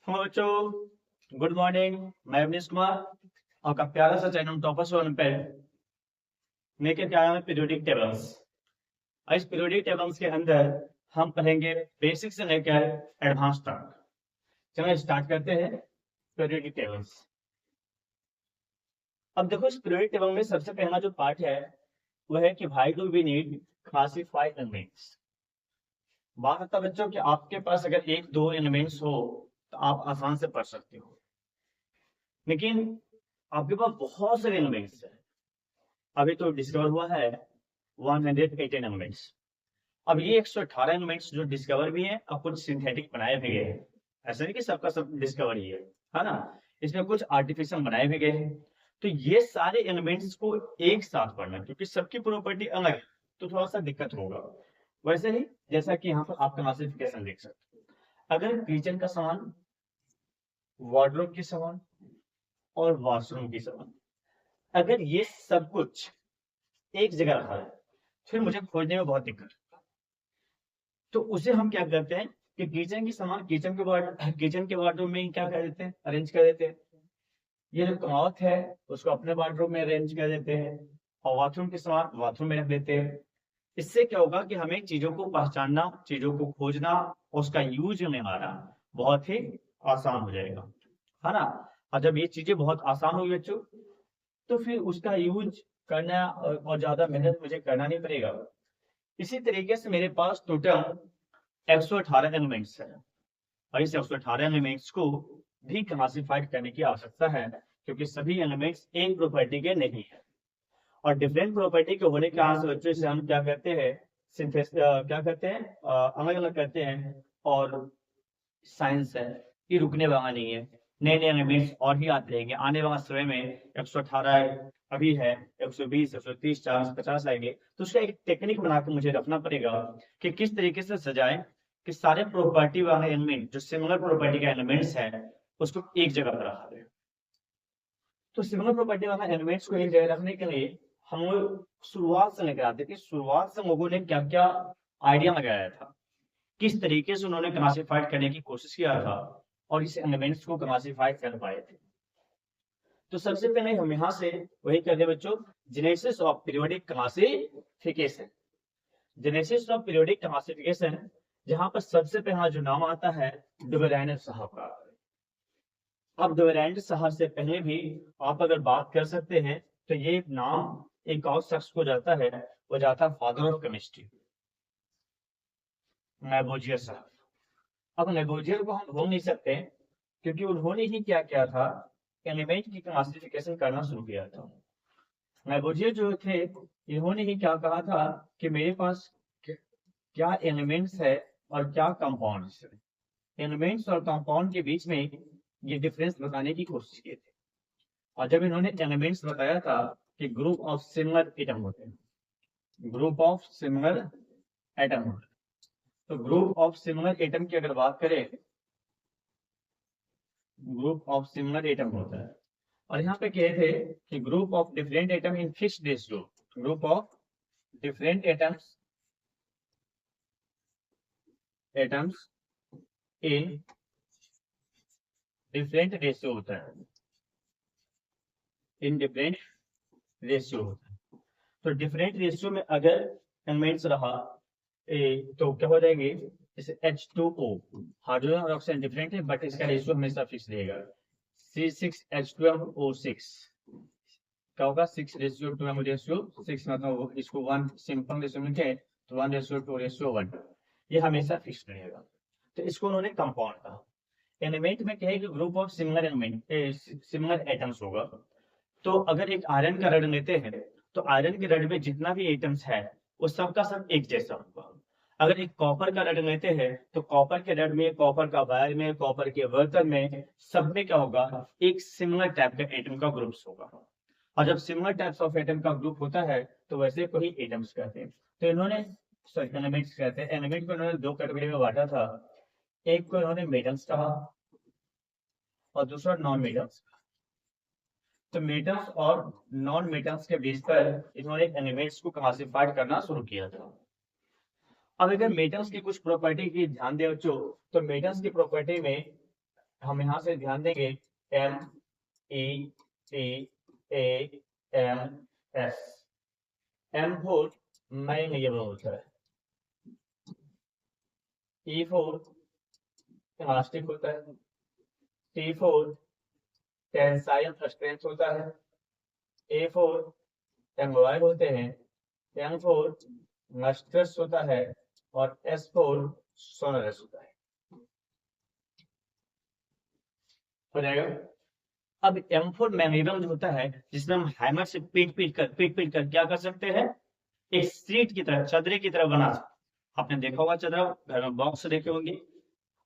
Hello बच्चों, good morning. मैं अवनीश कुमार, आपका प्यारा सा चैनल टॉपर्स वन पे लेकर के आया हूँ पीरियोडिक टेबल्स। और इस पीरियोडिक टेबल्स के अंदर हम पढ़ेंगे बेसिक से लेकर एडवांस तक। चलो स्टार्ट करते हैं पीरियोडिक टेबल्स। अब देखो, इस पीरियोडिक टेबल में सबसे पहला जो पार्ट है वो है कि why do we need classify elements. बात होता है बच्चों कि आपके पास अगर एक दो एलिमेंट्स हो तो आप आसान से पढ़ सकते हो, लेकिन आपके पास बहुत सारे एलिमेंट्स हैं। अभी तो डिस्कवर हुआ है 118 एलिमेंट्स। अब ये 118 एलिमेंट्स जो डिस्कवर भी है और कुछ सिंथेटिक बनाए भी गए हैं। ऐसा नहीं कि सबका सब डिस्कवर ही है ना। इसमें कुछ आर्टिफिशियल बनाए भी गए हैं। तो ये सारे एलिमेंट्स को एक साथ पढ़ना, क्योंकि सबकी प्रॉपर्टी अलग है तो थोड़ा सा दिक्कत होगा। वैसे ही जैसा कि यहाँ पर आप क्लासिफिकेशन देख सकते हो, अगर किचन का सामान, वार्डरोब की सामान और वॉशरूम की सामान, अगर ये सब कुछ एक जगह रखा है फिर मुझे खोजने में बहुत दिक्कत है। तो उसे हम क्या करते हैं कि किचन की सामान किचन के वार्डरोब में क्या कर देते हैं, अरेंज कर देते हैं। ये जो क्लॉथ है उसको अपने वार्डरोब में अरेंज कर देते हैं और बाथरूम के सामान बाथरूम में रख देते हैं। इससे क्या होगा कि हमें चीजों को पहचानना, चीजों को खोजना, उसका यूज में आना बहुत ही आसान हो जाएगा, है ना। और जब ये चीजें बहुत आसान होगी बच्चों, तो फिर उसका यूज करना और ज्यादा मेहनत मुझे करना नहीं पड़ेगा। इसी तरीके से मेरे पास टोटल 118 एलिमेंट्स है और इस 118 एलिमेंट्स को भी क्लासिफाइड करने की आवश्यकता है, क्योंकि सभी एलिमेंट्स एक प्रॉपर्टी के नहीं है। और डिफरेंट प्रॉपर्टी के होने के कारण से बच्चों से हम क्या करते हैं, क्या करते हैं, अलग अलग करते हैं। और साइंस है, ये रुकने वाला नहीं है। नए नए एलिमेंट्स और ही आते रहेंगे आने वाला समय में। 118 अभी है, 120, 130, 40, 50 आएंगे। तो उसका एक टेक्निक बना के मुझे रखना पड़ेगा कि किस तरीके से सजाए कि सारे प्रॉपर्टी वाले एलिमेंट जो सिमिलर प्रॉपर्टी के एलिमेंट्स हैं उसको एक जगह पर रखा जाए। तो सिमिलर प्रॉपर्टी वाले एलिमेंट्स को एक जगह रखने के लिए हम लोग शुरुआत से लेकर आते कि शुरुआत से लोगों ने क्या क्या आइडिया लगाया था, किस तरीके से उन्होंने क्लासिफाइड करने की कोशिश किया था और इस एलिमेंट्स को क्लासिफाइड कर पाए थे। तो सबसे पहले हम यहाँ से वही करते हैं बच्चों, genesis of periodic classification. Genesis of periodic classification, जहां पर सबसे पहला जो नाम आता है डुबेराइनर साहब का। अब डुबेराइनर साहब से पहले भी आप अगर बात कर सकते हैं तो ये नाम एक और शख्स को जाता है, वो जाता है फादर ऑफ केमिस्ट्री, लैवोइजियर साहब। अब लैवोइजियर को हम भूल नहीं सकते क्योंकि उन्होंने ही क्या किया था, एलिमेंट की क्लासिफिकेशन करना शुरू किया था। लैवोइजियर जो थे, इन्होंने ही क्या कहा था कि मेरे पास क्या एलिमेंट्स है और क्या कंपाउंड्स है। एलिमेंट्स और कंपाउंड के बीच में ये डिफरेंस बताने की कोशिश की थी। और जब इन्होंने एलिमेंट्स बताया था कि ग्रुप ऑफ सिमिलर एटम होते हैं, ग्रुप ऑफ सिमिलर एटम होते हैं, तो ग्रुप ऑफ सिमिलर एटम की अगर बात करें, ग्रुप ऑफ सिमिलर एटम होता है। और यहाँ पे कहे थे कि group of different atom in fixed ratio, group of different atoms in different ratio होता है, इन डिफरेंट रेशियो होता है। तो डिफरेंट रेशियो में अगर एलिमेंट्स रहा तो क्या हो जाएंगे, जैसे H2O, हाइड्रोजन और ऑक्सीजन डिफरेंट है बट इसका रेशियो हमेशा फिक्स रहेगा। C6H12O6 क्या होगा, 6:2 मतलब इसको 1 सिंपल रेशियो में लिखे तो 1:2:1, ये हमेशा फिक्स रहेगा। तो इसको उन्होंने कंपाउंड कहा। एलिमेंट में क्या है कि group of similar element, similar atoms होगा। तो अगर एक आयरन का रड लेते हैं तो आयरन के रड में जितना भी एटम्स है वो सबका सब एक जैसा होगा। अगर एक कॉपर का रड लेते हैं तो कॉपर के रड में, कॉपर का वायर में, कॉपर के बर्तन में, सब में क्या होगा, एक सिमिलर टाइप का एटम का ग्रुप्स होगा। और जब सिमिलर टाइप्स ऑफ एटम का ग्रुप होता है तो वैसे को ही एटम्स कहते हैं। तो इन्होंने एलिमेंट्स कहते हैं। एलिमेंट को इन्होंने दो कैटेगरी में बांटा था, एक को इन्होंने मेटल्स कहा और दूसरा नॉन मेटल्स। तो मेटल्स और नॉन मेटल्स के बेस पर इन्होंने एलिमेंट्स को क्लासिफाइड करना शुरू किया था। अब अगर मेटल्स की कुछ प्रॉपर्टी की ध्यान दें बच्चों, तो मेटल्स की प्रॉपर्टी में हम यहाँ से ध्यान देंगे METAMS। M4 मैग्नीशियम होता है, E4 इलास्टिक होता है, T4 टेंसाइल स्ट्रेंथ होता है, A4 एम्बॉयड होते हैं, M4 मस्टर्स होता है और S4 सोनरस होता है। हो जाएगा। अब M4 मैग्नीशियम जो होता है, जिसमें हम हैमर से पीट पीट कर क्या कर सकते हैं, एक सीट की तरह, चदरे की तरह बना सकते। आपने देखा होगा चदरा, घर में बॉक्स देखे होंगे,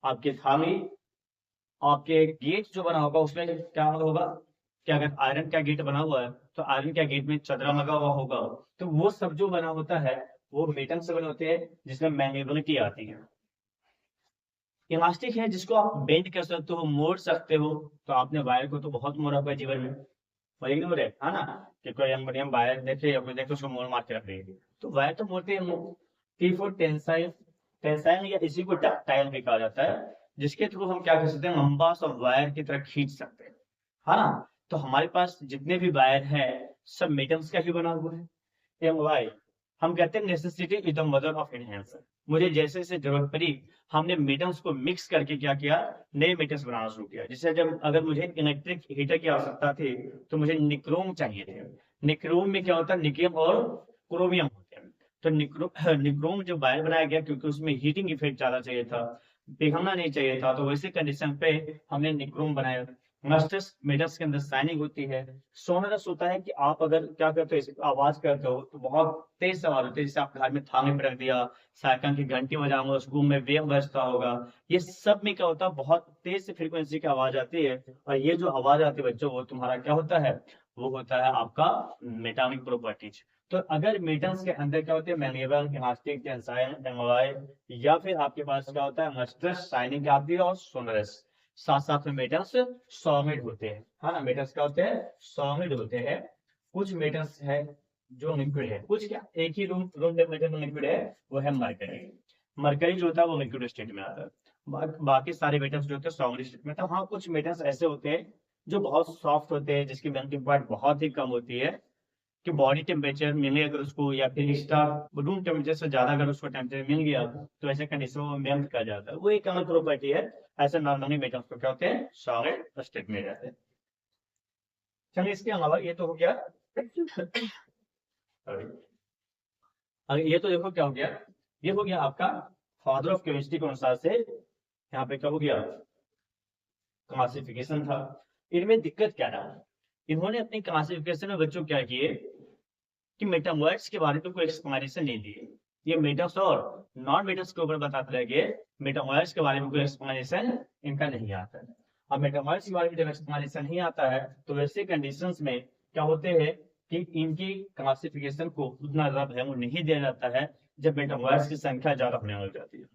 आपके थाली, आपके गेट जो बना होगा उसमें क्या होगा, कि अगर आयरन का गेट बना हुआ है तो आयरन का गेट में चदरा लगा हुआ होगा, तो वो सब जो बना होता है वो मेटल से बने होते हैं, जिसमें मैग्नेबिलिटी आती है। इलास्टिक है जिसको आप बेंड कर सकते हो, मोड़ सकते हो। तो आपने वायर को तो बहुत मोड़ा हुआ है जीवन में, वही नहीं मोड़े, है ना, कि कोई हम वायर देखे या कोई देखे उसको मोड़ मार के रख देंगे, तो वायर तो मोड़ते हैं। T4 टेंसाइल, टेंसाइल या इसी को डक्टाइल भी कहा जाता है, जिसके थ्रू हम क्या कर सकते हैं, लंबा सा वायर की तरह खींच सकते हैं, है ना। तो हमारे पास जितने भी वायर है सब मेटल्स का ही बना हुआ है। MY हम कहते हैं necessity is the mother of enhancer. मुझे जैसे जैसे जरूरत पड़ी हमने मेटल्स को मिक्स करके क्या किया, नए मेटल्स बनाना शुरू किया। जैसे जब अगर मुझे इलेक्ट्रिक हीटर की आवश्यकता थी तो मुझे निक्रोम चाहिए थे। निक्रोम में क्या होता है, निकियम और क्रोमियम होते हैं। तो निक्रोम जो वायर बनाया गया क्योंकि उसमें हीटिंग इफेक्ट ज्यादा चाहिए था, पिघलना नहीं चाहिए था, तो वैसे कंडीशन पे हमने निक्रोम बनाया। मस्टर्स मेटल्स के अंदर शाइनिंग होती है। सोनरस होता है कि आप अगर क्या करते हो, आवाज करते हो तो बहुत तेज आवाज होती है, जैसे आप घर में थाने पर रख दिया, साइकिल की घंटी बजाऊंगा उस रूम में वेव बजता होगा, ये सब में क्या होता है, बहुत तेज से फ्रीक्वेंसी की आवाज आती है। और ये जो आवाज आती है बच्चों, वो तुम्हारा क्या होता है, वो होता है आपका मेटालिक प्रॉपर्टीज। तो अगर मेटल्स के अंदर क्या होते हैं, मैग्नीशियम, इलास्टिक, टेंसाइल, एलॉय, या फिर आपके पास क्या होता है, मस्टर्स, शाइनिंग आती है और सोनरस। साथ साथ में मेटल्स सॉलिड होते हैं, है ना। मेटल्स क्या होते हैं, सॉलिड होते हैं। कुछ मेटल्स है जो लिक्विड है, कुछ क्या, एक ही रूम रूम टेम्परेचर में लिक्विड है, वो है मरकरी। मरकरी जो होता है वो लिक्विड स्टेट में आता है। बाकी सारे मेटल्स जो होते हैं सॉलिड स्टेट में। तो हाँ, कुछ मेटल्स ऐसे होते हैं जो बहुत सॉफ्ट होते हैं, जिसकी मेल्टिंग पॉइंट बहुत ही कम होती है, कि बॉडी टेम्परेचर मिले अगर उसको, या फिर एक्स्ट्रा रूम टेम्परेचर से ज्यादा अगर उसको टेम्परेचर मिल गया, तो ऐसे कंडीशन में मेल्ट कर जाता है। वो एक अलग प्रॉपर्टी है। ऐसे नॉर्मली मेटल्स को क्या होते हैं, सॉलिड स्टेट में रहते हैं। चलिए, इसके अलावा ये तो हो गया। अगर ये तो देखो क्या हो गया, ये हो गया आपका फादर ऑफ केमिस्ट्री के अनुसार से, यहाँ पे क्या हो गया, क्लासिफिकेशन था। इनमें दिक्कत क्या रहा, इन्होंने अपनी क्लासिफिकेशन में बच्चों क्या किए कि मेटामॉर्फ्स के बारे में कोई एक्सप्लेनेशन नहीं दिए। ये मेटल्स और नॉन मेटल्स के ऊपर बताते रह गए, मेटामॉर्फ्स के बारे में कोई एक्सप्लेनेशन इनका नहीं आता है। अब मेटामॉर्फ्स के बारे में जब एक्सप्लेनेशन नहीं आता है तो वैसे कंडीशंस में क्या होते हैं कि इनकी क्लासिफिकेशन को उतना ज्यादा वैल्यू नहीं दिया जाता है, जब मेटामॉर्फ्स की संख्या ज्यादा होने लग जाती है।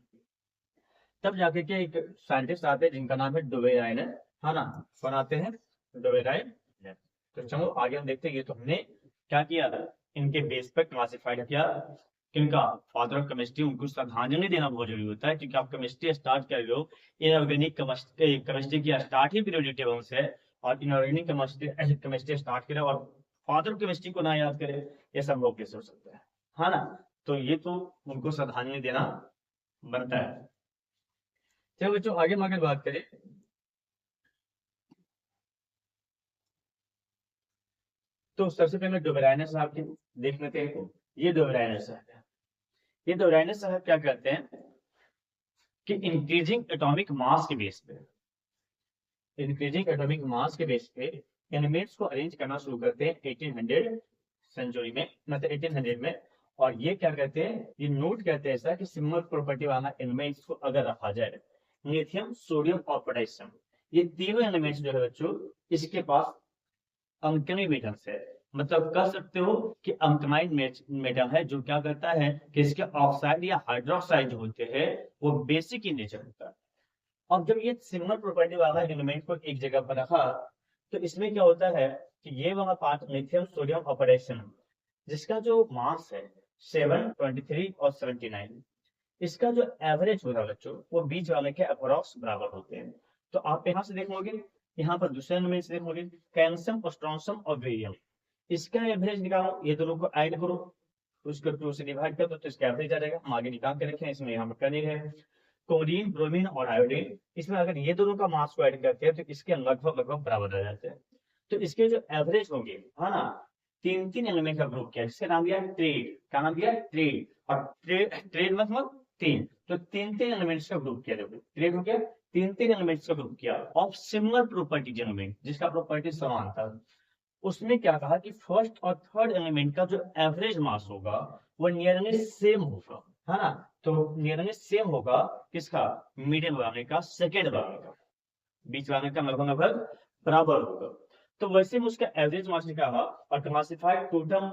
तब जाके के एक साइंटिस्ट आते हैं जिनका नाम है डुबेराइनर, है ना। कौन आते हैं, डुबेराइनर। तो चलो आगे हम देखते हैं। ये तो हमने क्या किया, इनके बेस पर क्लासिफाइड किया। किनका, फादर ऑफ केमिस्ट्री, उनको श्रद्धांजलि देना बहुत जरूरी होता है, क्योंकि आप केमिस्ट्री स्टार्ट कर रहे हो, इनऑर्गेनिक केमिस्ट्री की स्टार्ट ही पीरियोडिक टेबल से है, और इनऑर्गेनिक केमिस्ट्री स्टार्ट करे और फादर ऑफ केमिस्ट्री को ना याद करे, ये संभव कैसे हो सकता है ना। तो ये तो उनको श्रद्धांजलि देना बनता है। चलो बच्चों, आगे हम आगे बात करें। तो सबसे पहले डोबराइनर साहब की देख लेते हैं। ये डोबराइनर साहब है। ये डोबराइनर साहब क्या करते हैं कि इंक्रीजिंग एटॉमिक मास के बेस पे, इंक्रीजिंग एटॉमिक मास के बेस पे एलिमेंट्स को अरेंज करना शुरू करते हैं 1800 सेंचुरी में, मतलब 1800 में। और ये क्या कहते हैं, ये नोट कहते हैं ऐसा कि सिमिलर प्रॉपर्टी वाला एलिमेंट्स को अगर रखा जाए, लिथियम, सोडियम और पोटेशियम, ये तीनों एलिमेंट्स जो है बच्चों, इसके पास अल्कली मेटल्स है। मतलब कह सकते हो कि अल्कलाइन मेटल है, जो क्या करता है कि इसके ऑक्साइड या हाइड्रोक्साइड जो होते हैं वो बेसिक इन नेचर होता है। अब जब ये सिमिलर प्रॉपर्टी वाला एलिमेंट को एक जगह पर रखा, तो इसमें क्या होता है कि ये वाला पार्ट लिथियम, सोडियम और पोटेशियम, जिसका जो मास है 7, 23 और 79, इसका जो एवरेज होता है बच्चों, वो बीच वाले के अप्रोक्स बराबर होते हैं। तो आप यहाँ से देखोगे, यहाँ पर दूसरे एलिमेंट से देखोगे कैल्शियम, स्ट्रोंशियम और बेरियम, इसका एवरेज निकालो, ये दोनों को ऐड करो, उसको 2 से डिवाइड कर दो तो इसका एवरेज आ जाएगा। हम आगे निकाल के रखें, इसमें यहाँ पर कर नहीं रहे। क्लोरीन, ब्रोमीन और आयोडीन, इसमें अगर ये दोनों का मास को ऐड करते हैं तो इसके लगभग लगभग बराबर रह जाते हैं। तो इसके जो एवरेज होंगे, है ना, 3 एलिमेंट का ग्रुप किया, जिसका नाम दिया ट्रेड, क्या नाम दिया ट्रेड, और ट्रेड मतलब 3, तो 3 एलिमेंट्स का ग्रुप किया, देखो ट्रेड हो गया, 3 एलिमेंट्स का ग्रुप किया ऑफ सिमिलर प्रॉपर्टी एलिमेंट, जिसका प्रॉपर्टी समान था। उसमें क्या कहा कि फर्स्ट और थर्ड एलिमेंट का जो एवरेज मास होगा वो नियरली सेम होगा, है ना, तो नियरली सेम होगा किसका, मिडिल वाले का, सेकेंड वाले का, बीच वाले का लगभग लगभग बराबर होगा। तो वैसे में उसका एवरेज मास निकाला और क्लासिफाइड टोटल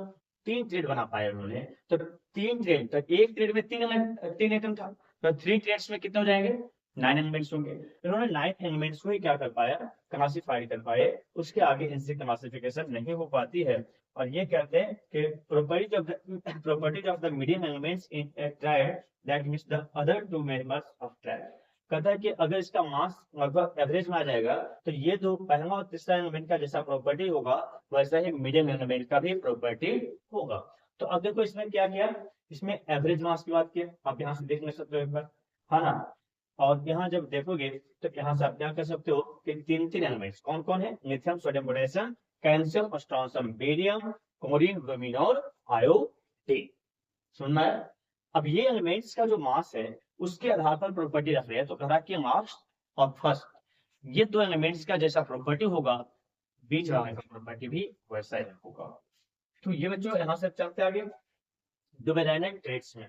3 ट्रेड बना पाए उन्होंने। तो 3 ट्रेड, तो एक ट्रेड में 3 आइटम था, तो 3 ट्रेड्स में कितने हो जाएंगे, 9 एलिमेंट्स होंगे। इन्होंने 9 एलिमेंट्स को ही क्या कर पाया, क्लासिफाई कर पाए, उसके आगे इनसे क्लासिफिकेशन नहीं हो पाती है। और ये कहते हैं कि properties of the medium elements in A triad that means the other 2 members of triad. कहता है कि अगर इसका मास लगभग एवरेज में आ जाएगा तो ये दो, पहला और तीसरा एलिमेंट का जैसा प्रॉपर्टी होगा वैसा ही मीडियम एलिमेंट का भी प्रॉपर्टी होगा। तो अब देखो इसमें क्या किया, इसमें एवरेज मास की बात की, आप यहाँ से देख सकते हो एक बार, है ना। और यहाँ जब देखोगे तो यहाँ से आप क्या कर सकते हो कि 3 एलिमेंट्स कौन कौन है, lithium, sodium, potassium, calcium, strontium, barium, chlorine, bromine और आयोडीन। सुनना है। अब ये एलिमेंट्स का जो मास है उसके आधार पर प्रॉपर्टी रख रहे हैं, तो कह रहा कि मास और फर्स्ट, ये 2 एलिमेंट्स का जैसा प्रॉपर्टी होगा बीच वाले का प्रॉपर्टी भी वैसा ही होगा। तो ये बच्चों यहाँ से चलते आगे डिवाइडेड ट्रेड्स में।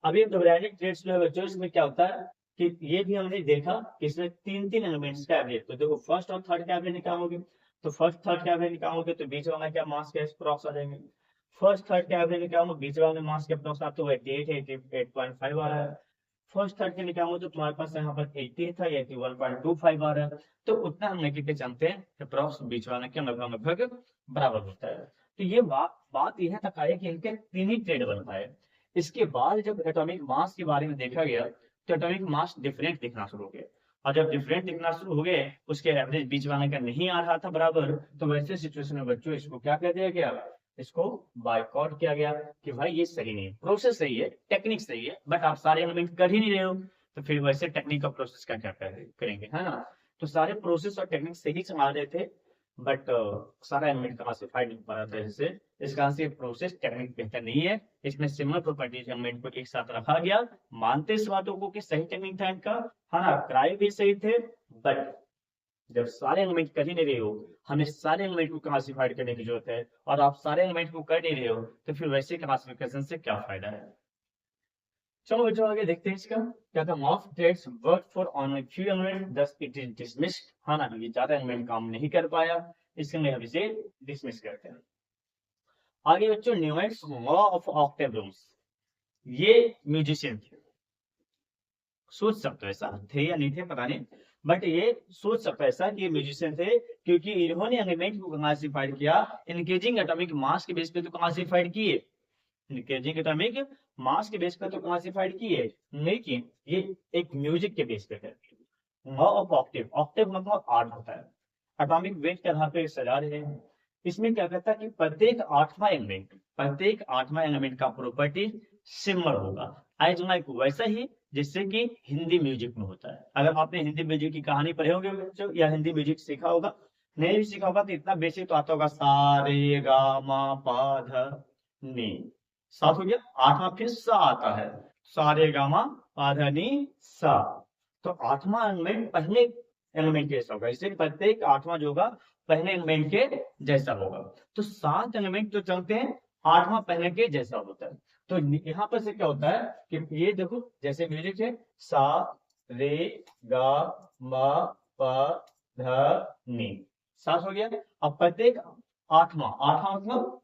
अब ये डिवाइडेड ट्रेड्स जो है बच्चों, इसमें क्या होता है कि ये भी हमने देखा कि इसमें 3 एलिमेंट्स का एवरेज, तो देखो फर्स्ट और थर्ड का एवरेज निकालोगे, तो फर्स्ट थर्ड का एवरेज निकालोगे तो बीच वाला क्या मास का अप्रॉक्स आ जाएंगे, फर्स्ट थर्ड का एवरेज निकालोगे बीच वाले मास के अप्रॉक्स आते हुए 88.5 आ रहा है, फर्स्ट थर्ड के निकालोगे तो तुम्हारे पास यहाँ पर 80 था, 81.25 आ रहा है। तो उतना हम लेके चलते हैं अप्रॉक्स बीच वाले के लगभग बराबर होता है। तो ये बात यह तक आई कि इनके 3 ही ट्रेड बन पाए। इसके बाद जब एटॉमिक मास के बारे में देखा गया तो एटॉमिक मास डिफरेंट दिखना शुरू हो गया, और जब डिफरेंट दिखना शुरू हो गए उसके एवरेज बीच वाले का नहीं आ रहा था बराबर, तो वैसे सिचुएशन में बच्चों इसको क्या कर दिया गया, इसको बायकॉट किया गया कि भाई ये सही नहीं, प्रोसेस सही है, टेक्निक सही है, बट आप सारे एलिमेंट कर ही नहीं रहे हो, तो फिर वैसे टेक्निक और प्रोसेस का क्या करेंगे, है ना। तो सारे प्रोसेस और टेक्निक सही चला रहे थे, बट सारा एलिमेंट क्लासिफाइड नहीं पा रहा था, जैसे इस कारण से प्रोसेस टेक्निक बेहतर नहीं है। इसमें सिमिलर प्रॉपर्टीज एलिमेंट को एक साथ रखा गया, मानते इस बातों को कि सही टेक्निक था इनका, है ना, क्राई भी सही थे, बट जब सारे एलिमेंट कर ही नहीं रहे हो, हमें सारे एलिमेंट को क्लासिफाइड करने की जरूरत है, और आप सारे एलिमेंट को कर नहीं रहे हो, तो फिर वैसे क्लासिफिकेशन से क्या फायदा है। चलो बच्चों आगे देखते हैं इसका क्या था, of triads work for only few element thus it is dismissed, है ना, ये ज्यादा एलिमेंट काम नहीं कर पाया, इसलिए हम इसे डिसमिस करते हैं। आगे बच्चों Newton's law of Octave rules, ये म्यूजिशियन थे, सोच सकते हो ऐसा थे या नहीं थे पता नहीं, बट ये सोच सकता है ऐसा कि ये म्यूजिशियन थे, क्योंकि इन्होंने एलिमेंट को क्लासिफाइड किया इंक्रीजिंग एटॉमिक मास के बेस पे, तो क्लासिफाइड किए इंक्रीजिंग एटॉमिक मास के बेस पे तो क्लासिफाइड किए, लेकिन ये एक म्यूजिक के बेस पे है। लॉ ऑफ ऑक्टेव, ऑक्टेव मतलब 8 होता है, एटॉमिक वेट के आधार पर सजा रहे हैं। इसमें क्या कहता है कि प्रत्येक 8वां एलिमेंट का प्रॉपर्टी सिमिलर होगा, एज लाइक वैसा ही जिससे कि हिंदी म्यूजिक में होता है। अगर आपने हिंदी म्यूजिक की कहानी पढ़े होंगे बच्चों, या हिंदी म्यूजिक सीखा होगा, नहीं भी सीखा होगा तो इतना बेसिक तो आता होगा, सा रे गा मा पा धा नी, सात हो गया, 8वां फिर सा आता है, सा रे गा मा पा धा नी सा, तो 8वां एलिमेंट पहले एलिमेंट के जैसा होगा, इसलिए प्रत्येक 8वां जो होगा पहले एलिमेंट के जैसा होगा। तो 7 एलिमेंट जो चलते हैं 8वां पहले के जैसा होता है। तो यहाँ पर से क्या होता है कि ये देखो जैसे म्यूजिक है, सा रे गा मा पा धा नी, 7 हो गया। अब प्रत्येक 8वां मतलब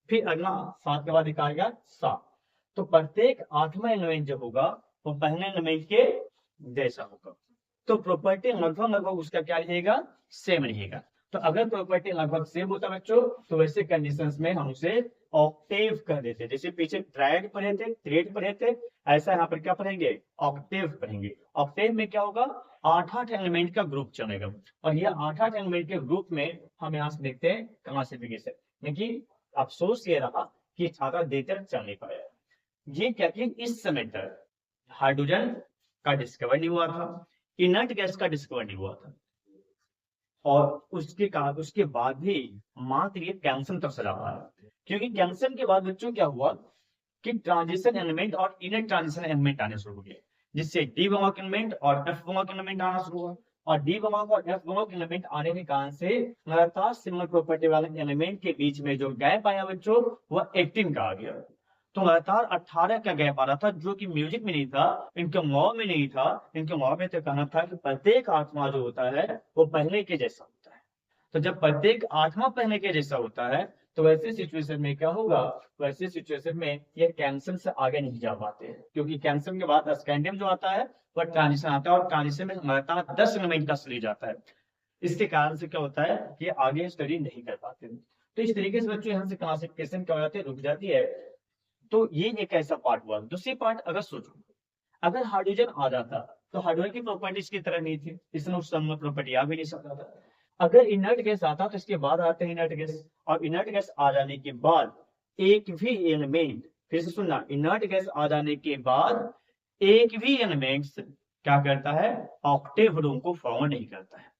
फिर अगला 7 के बाद निकालेगा 7, तो प्रत्येक 8वां एलिमेंट जो होगा वो पहले एलिमेंट के जैसा होगा, तो प्रॉपर्टी लगभग उसका क्या रहेगा, सेम रहेगा। तो अगर प्रॉपर्टी लगभग सेम होता बच्चों, तो वैसे कंडीशंस में हम उसे ऑक्टेव कह देते, जैसे पीछे ट्रायड पढ़े थे, ट्रेड पढ़े थे, ऐसा यहाँ पर क्या पढ़ेंगे, ऑक्टेव पढ़ेंगे। ऑक्टेव में क्या होगा, 8 एलिमेंट का ग्रुप चलेगा, और ये 8 एलिमेंट के ग्रुप में हम यहाँ से देखते हैं क्लासिफिकेशन। लेकिन अफसोस ये रहा कि ज्यादा देर तक चल नहीं पाया। ये क्या कि इस समय तक हाइड्रोजन का डिस्कवर नहीं हुआ था, इनर्ट गैस का डिस्कवर नहीं हुआ था, और उसके बाद भी मात्र ये कैंसर तक चला पाया। क्योंकि कैंसर के बाद बच्चों क्या हुआ कि ट्रांजिशन एलिमेंट और इनर ट्रांजिशन एलिमेंट आने शुरू हो गए, जिससे डी बॉन्ग एलिमेंट और एफ बॉन्ग एलिमेंट आना शुरू हुआ। और डी बॉन्ग और एफ बॉन्ग एलिमेंट आने के कारण से लगातार सिमिलर प्रॉपर्टी वाले एलिमेंट के बीच में जो गैप आया बच्चों, वो 18 का आ गया। तो लगातार 18 का गैप आ रहा था, जो कि म्यूजिक में नहीं था, इनके मॉ में नहीं था। इनके मॉ में तो कहना था कि प्रत्येक आत्मा जो होता है वो पहले के जैसा होता है। तो जब प्रत्येक आत्मा पहले के जैसा होता है, तो वैसे सिचुएशन में क्या होगा, वैसे सिचुएशन में ये कैंसर से आगे नहीं जा पाते हैं, क्योंकि कैंसर के बाद स्कैंडियम जो आता है वह ट्रांजिशन आता है, और ट्रांजिशन में लगातार 10 एलिमेंट का स्टेज आता है। इसके कारण से क्या होता है कि आगे स्टडी नहीं कर पाते। तो इस तरीके से बच्चों यहाँ से क्लासिफिकेशन क्या हो जाती है, रुक जाती है। तो ये एक ऐसा पार्ट हुआ। दूसरी पार्ट अगर सोचो, अगर हाइड्रोजन आ जाता तो हाइड्रोजन की प्रॉपर्टीज की तरह नहीं थी, इसमें उस समय प्रॉपर्टी आ भी नहीं सकता था। अगर इनर्ट गैस आता तो इसके बाद आते हैं इनर्ट गैस, और इनर्ट गैस आ जाने के बाद एक भी एलिमेंट, फिर से सुनना, इनर्ट गैस आ जाने के बाद एक भी एलिमेंट क्या करता है, ऑक्टेव रूम को फॉर्म नहीं करता है।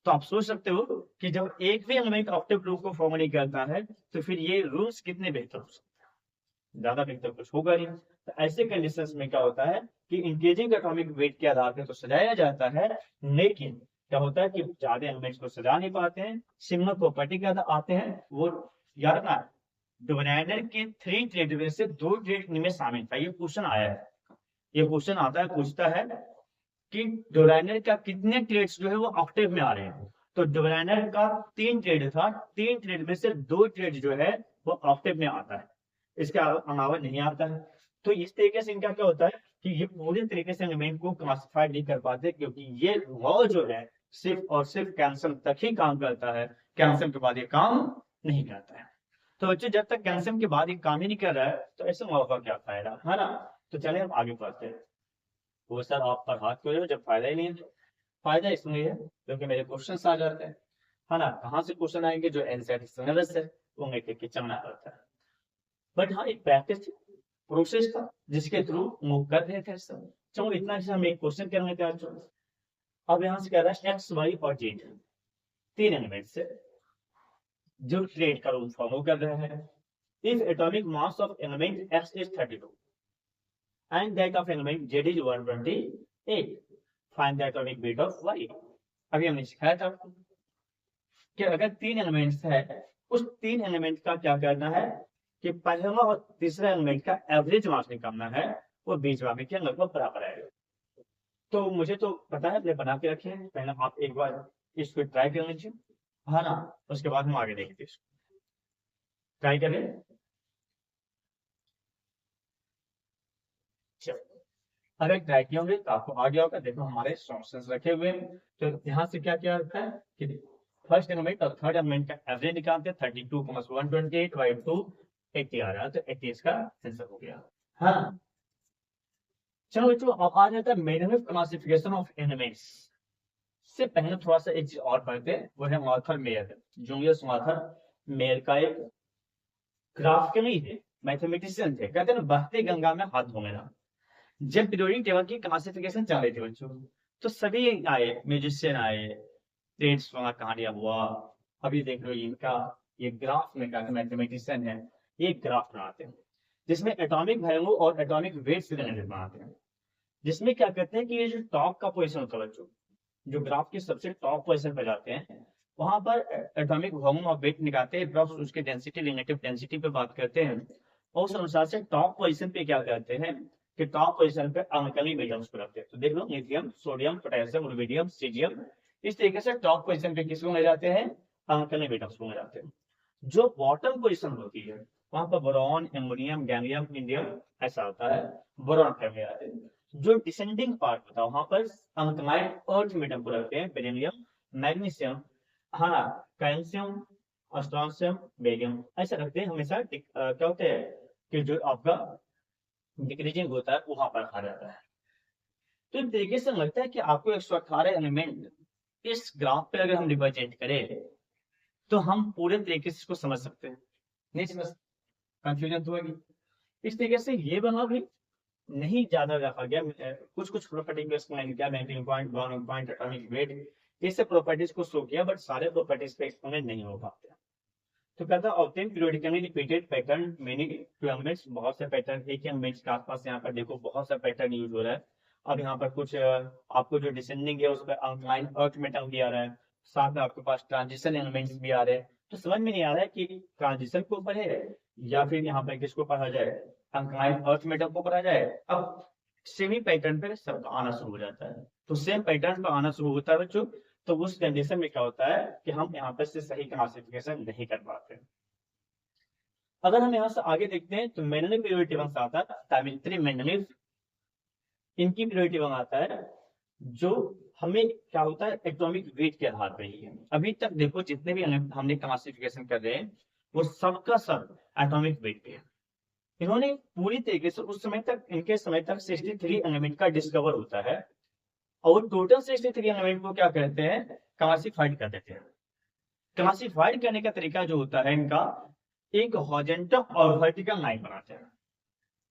तो आप सोच सकते हो कि जब एक भी एलिमेंट ऑक्टेव रूम को फॉर्म नहीं करता है, तो फिर ये रूल्स कितने बेहतर हो सकते हैं, ज्यादा बेहतर कुछ होगा नहीं। तो ऐसे कंडीशंस में क्या होता है कि इंक्रीजिंग एटॉमिक वेट के आधार पर तो सजाया जाता है, लेकिन क्या होता है कि ज्यादा एलिमेंट्स को सजा नहीं पाते हैं, सिमिलर प्रॉपर्टी के आधार आते हैं। वो याद रखना, डोनाइनर के 3 ट्रेड में से 2 ट्रेड इनमें शामिल था। ये क्वेश्चन आया है, ये क्वेश्चन आता है, पूछता है कि डोनाइनर का कितने ट्रेड्स जो है वो ऑक्टेव में आ रहे हैं। तो डोनाइनर का 3 ट्रेड था, 3 ट्रेड में से 2 ट्रेड जो है वो ऑक्टेव में आता है, इसके अलावा नहीं आता है। तो इस तरीके से इनका क्या होता है कि ये पूरी तरीके से एलिमेंट को क्लासिफाई नहीं कर पाते, क्योंकि ये लॉ जो है सिर्फ और सिर्फ कैंसर तक ही काम करता है, कैंसर के बाद ये काम नहीं करता है। तो बच्चों जब तक कैंसर के बाद ये काम ही नहीं कर रहा है, तो ऐसे लॉ का क्या फायदा है ना। तो चलिए हम आगे बढ़ते हैं। वो सर आप पर हाथ क्यों जब फायदा ही नहीं है। फायदा इसमें है क्योंकि मेरे क्वेश्चन आ जाते हैं, है ना। कहाँ से क्वेश्चन आएंगे, जो एनसीईआरटी सिलेबस है वो मैं टिक के चलना पड़ता है। बट हाँ, एक प्रैक्टिस प्रोसेस था जिसके थ्रू मूव कर रहे थे सब। चलो इतना से हम एक क्वेश्चन कर लेते हैं। अब यहाँ से कह रहा है एक्स वाई और जेड 3 एलिमेंट से जो ट्रेड का रूल फॉलो कर रहे हैं। If atomic mass of element x is 32 and that of element z is 128, find the atomic weight of y. अभी हमने सिखाया था कि अगर 3 एलिमेंट्स है, उस 3 एलिमेंट का क्या करना है कि पहला और तीसरा एलिमेंट का एवरेज मास निकालना है, वो बीच वाले के लगभग बराबर आएगा। तो मुझे तो पता है, अपने बना के रखे हैं, पहले आप एक बार इसको ट्राई कर लीजिए, है ना। उसके बाद हम आगे देखते हैं, ट्राई करें। अगर ट्राई किया होंगे तो आपको आ गया होगा। देखो हमारे सॉल्यूशंस रखे हुए हैं, तो यहाँ से क्या क्या रखा है कि फर्स्ट एलिमेंट और थर्ड एलिमेंट का एवरेज निकालते हैं, 32 + 128 बाई 2 80 आ रहा है, तो 80 इसका आंसर हो गया। हाँ चलो बच्चों, अब आ जाता है method of classification of elements. से पहले थोड़ा सा एक चीज और पढ़ते हैं, वो है मार्थर मेयर। जूलियस मार्थर मेयर का एक ग्राफ के नहीं है, मैथमेटिशियन थे। कहते हैं ना, बहते गंगा में हाथ धोना। जब पीरियोडिक टेबल की क्लासिफिकेशन चल रही थी बच्चों, तो सभी आए, म्यूजिशियन आए, ट्रेड्स वाला कहानियां हुआ। अभी देख लो इनका ये ग्राफ में क्या मैथमेटिशियन है, ये ग्राफ बनाते हैं जिसमें एटॉमिक वैल्यू और एटॉमिक वेट से रिलेटेड बनाते हैं। जिसमें क्या करते हैं कि ये जो टॉप का पोजीशन होता है बच्चों, जो ग्राफ के सबसे टॉप पोजीशन पर जाते हैं, वहां पर एटॉमिक वॉल्यूम और वेट निकालते हैं, प्लस उसके डेंसिटी, रिलेटिव डेंसिटी पे बात करते हैं। और उस अनुसार से टॉप पोजीशन पे क्या करते हैं कि टॉप पोजीशन पे अल्कली मेटल्स को रखते हैं। तो देख लो, lithium, sodium, potassium, rubidium, caesium, इस तरीके से टॉप पोजीशन पे किसको ले जाते हैं, अल्कली मेटल्स को ले जाते हैं। जो बॉटम पोजीशन होती है वहां पर बोरॉन, एल्युमिनियम, गैलियम, इंडियम ऐसा होता है, बोरॉन फैमिली आते हैं। जो डिसेंडिंग पार्ट होता है वहां पर अल्कलाइन अर्थ मेटल को रखते हैं, बेरिलियम, मैग्नीशियम, हाँ, कैल्शियम, अस्ट्रोनियम, बेरियम ऐसा रखते हैं हमेशा। क्या होता है कि जो आपका डिक्रीजिंग होता है वहां पर आ जाता है। तो इस तरीके से लगता है कि आपको 118 एलिमेंट इस ग्राफ पे अगर हम रिप्रेजेंट करें तो हम पूरे तरीके से इसको समझ सकते हैं। नहीं समझ, कंफ्यूजन तो होगी। इस तरीके से ये बना भी नहीं ज्यादा रखा गया, कुछ कुछ प्रॉपर्टी को एक्सप्लेन किया, melting point, boiling point, atomic weight, ये सब प्रॉपर्टीज को शो किया, बट सारे प्रॉपर्टीज पे एक्सप्लेन नहीं हो पाते। तो कहता है obtain periodically repeated pattern many elements, बहुत से पैटर्न एक ही एलिमेंट्स के आसपास यहाँ पर देखो बहुत सा पैटर्न यूज हो रहा है। अब यहाँ पर कुछ आपको जो डिसेंडिंग है उस पर अल्काइन अर्थ मेटल भी आ रहा है, साथ में आपके पास ट्रांजिशन एलिमेंट्स भी आ रहे हैं। तो समझ में नहीं आ रहा है कि ट्रांजिशन को ऊपर है या फिर यहाँ पर किसको पढ़ा जाए, अल्काइन अर्थ मेटल को पढ़ा जाए। अब सेम ही पैटर्न पे सब आना शुरू हो जाता है, तो सेम पैटर्न पर आना शुरू होता है बच्चों, तो उस कंडीशन में क्या होता है कि हम यहाँ पर से सही क्लासिफिकेशन नहीं कर पाते। अगर हम यहाँ से आगे देखते हैं तो मेंडेलिव पीरियोडिक टेबल आता है, सावित्री मेंडेलिव, इनकी पीरियोडिक टेबल आता है जो हमें क्या होता है एटॉमिक वेट के आधार पर ही है। अभी तक देखो जितने भी हमने क्लासिफिकेशन कर रहे हैं वो सबका सब एटॉमिक वेट पे है। इन्होंने पूरी तरीके से उस समय तक, इनके समय तक 63 एलिमेंट का डिस्कवर होता है, और टोटल 63 एलिमेंट को क्या कहते हैं, क्लासिफाइड कर देते हैं। क्लासिफाइड करने का तरीका जो होता है इनका, एक हॉरिजॉन्टल और वर्टिकल लाइन बनाते हैं।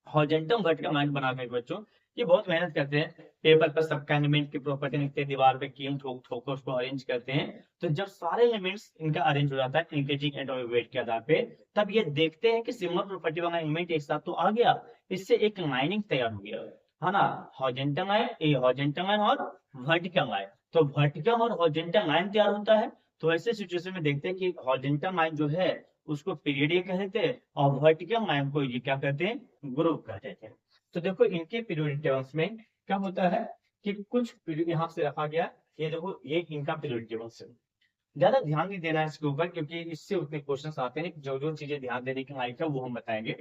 हॉरिजॉन्टल वर्टिकल लाइन बनाकर बच्चों ये बहुत मेहनत करते हैं, पेपर पर सबका एलिमेंट की प्रॉपर्टी लिखते हैं, दीवार पे कीम ठोक ठोक उसको अरेंज करते हैं। तो जब सारे एलिमेंट्स इनका अरेंज हो जाता है इंक्रीजिंग एटॉमिक वेट के आधार पे, तब ये देखते हैं कि सिमिलर प्रॉपर्टी वाला एलिमेंट एक साथ तो आ गया, इससे एक लाइनिंग तैयार हो गया है ना, हॉरिजॉन्टल लाइन, ये हॉरिजॉन्टल लाइन और वर्टिकल लाइन। तो वर्टिकल और हॉरिजॉन्टल लाइन तैयार होता है, तो ऐसे सिचुएशन में देखते हैं कि हॉरिजॉन्टल लाइन जो है उसको पीरियड ये कहते हैं, और वर्टिकल लाइन को ये क्या कहते हैं, ग्रुप कहते हैं। तो देखो इनके पीरियोडिक टेबल्स में क्या होता है कि कुछ यहाँ से रखा गया, ये देखो ये इनका पीरियोडिक टेबल्स है। ज्यादा ध्यान नहीं देना है इसके ऊपर क्योंकि इससे उतने क्वेश्चंस आते हैं, जो जो चीजें ध्यान देने की लायक है वो हम बताएंगे।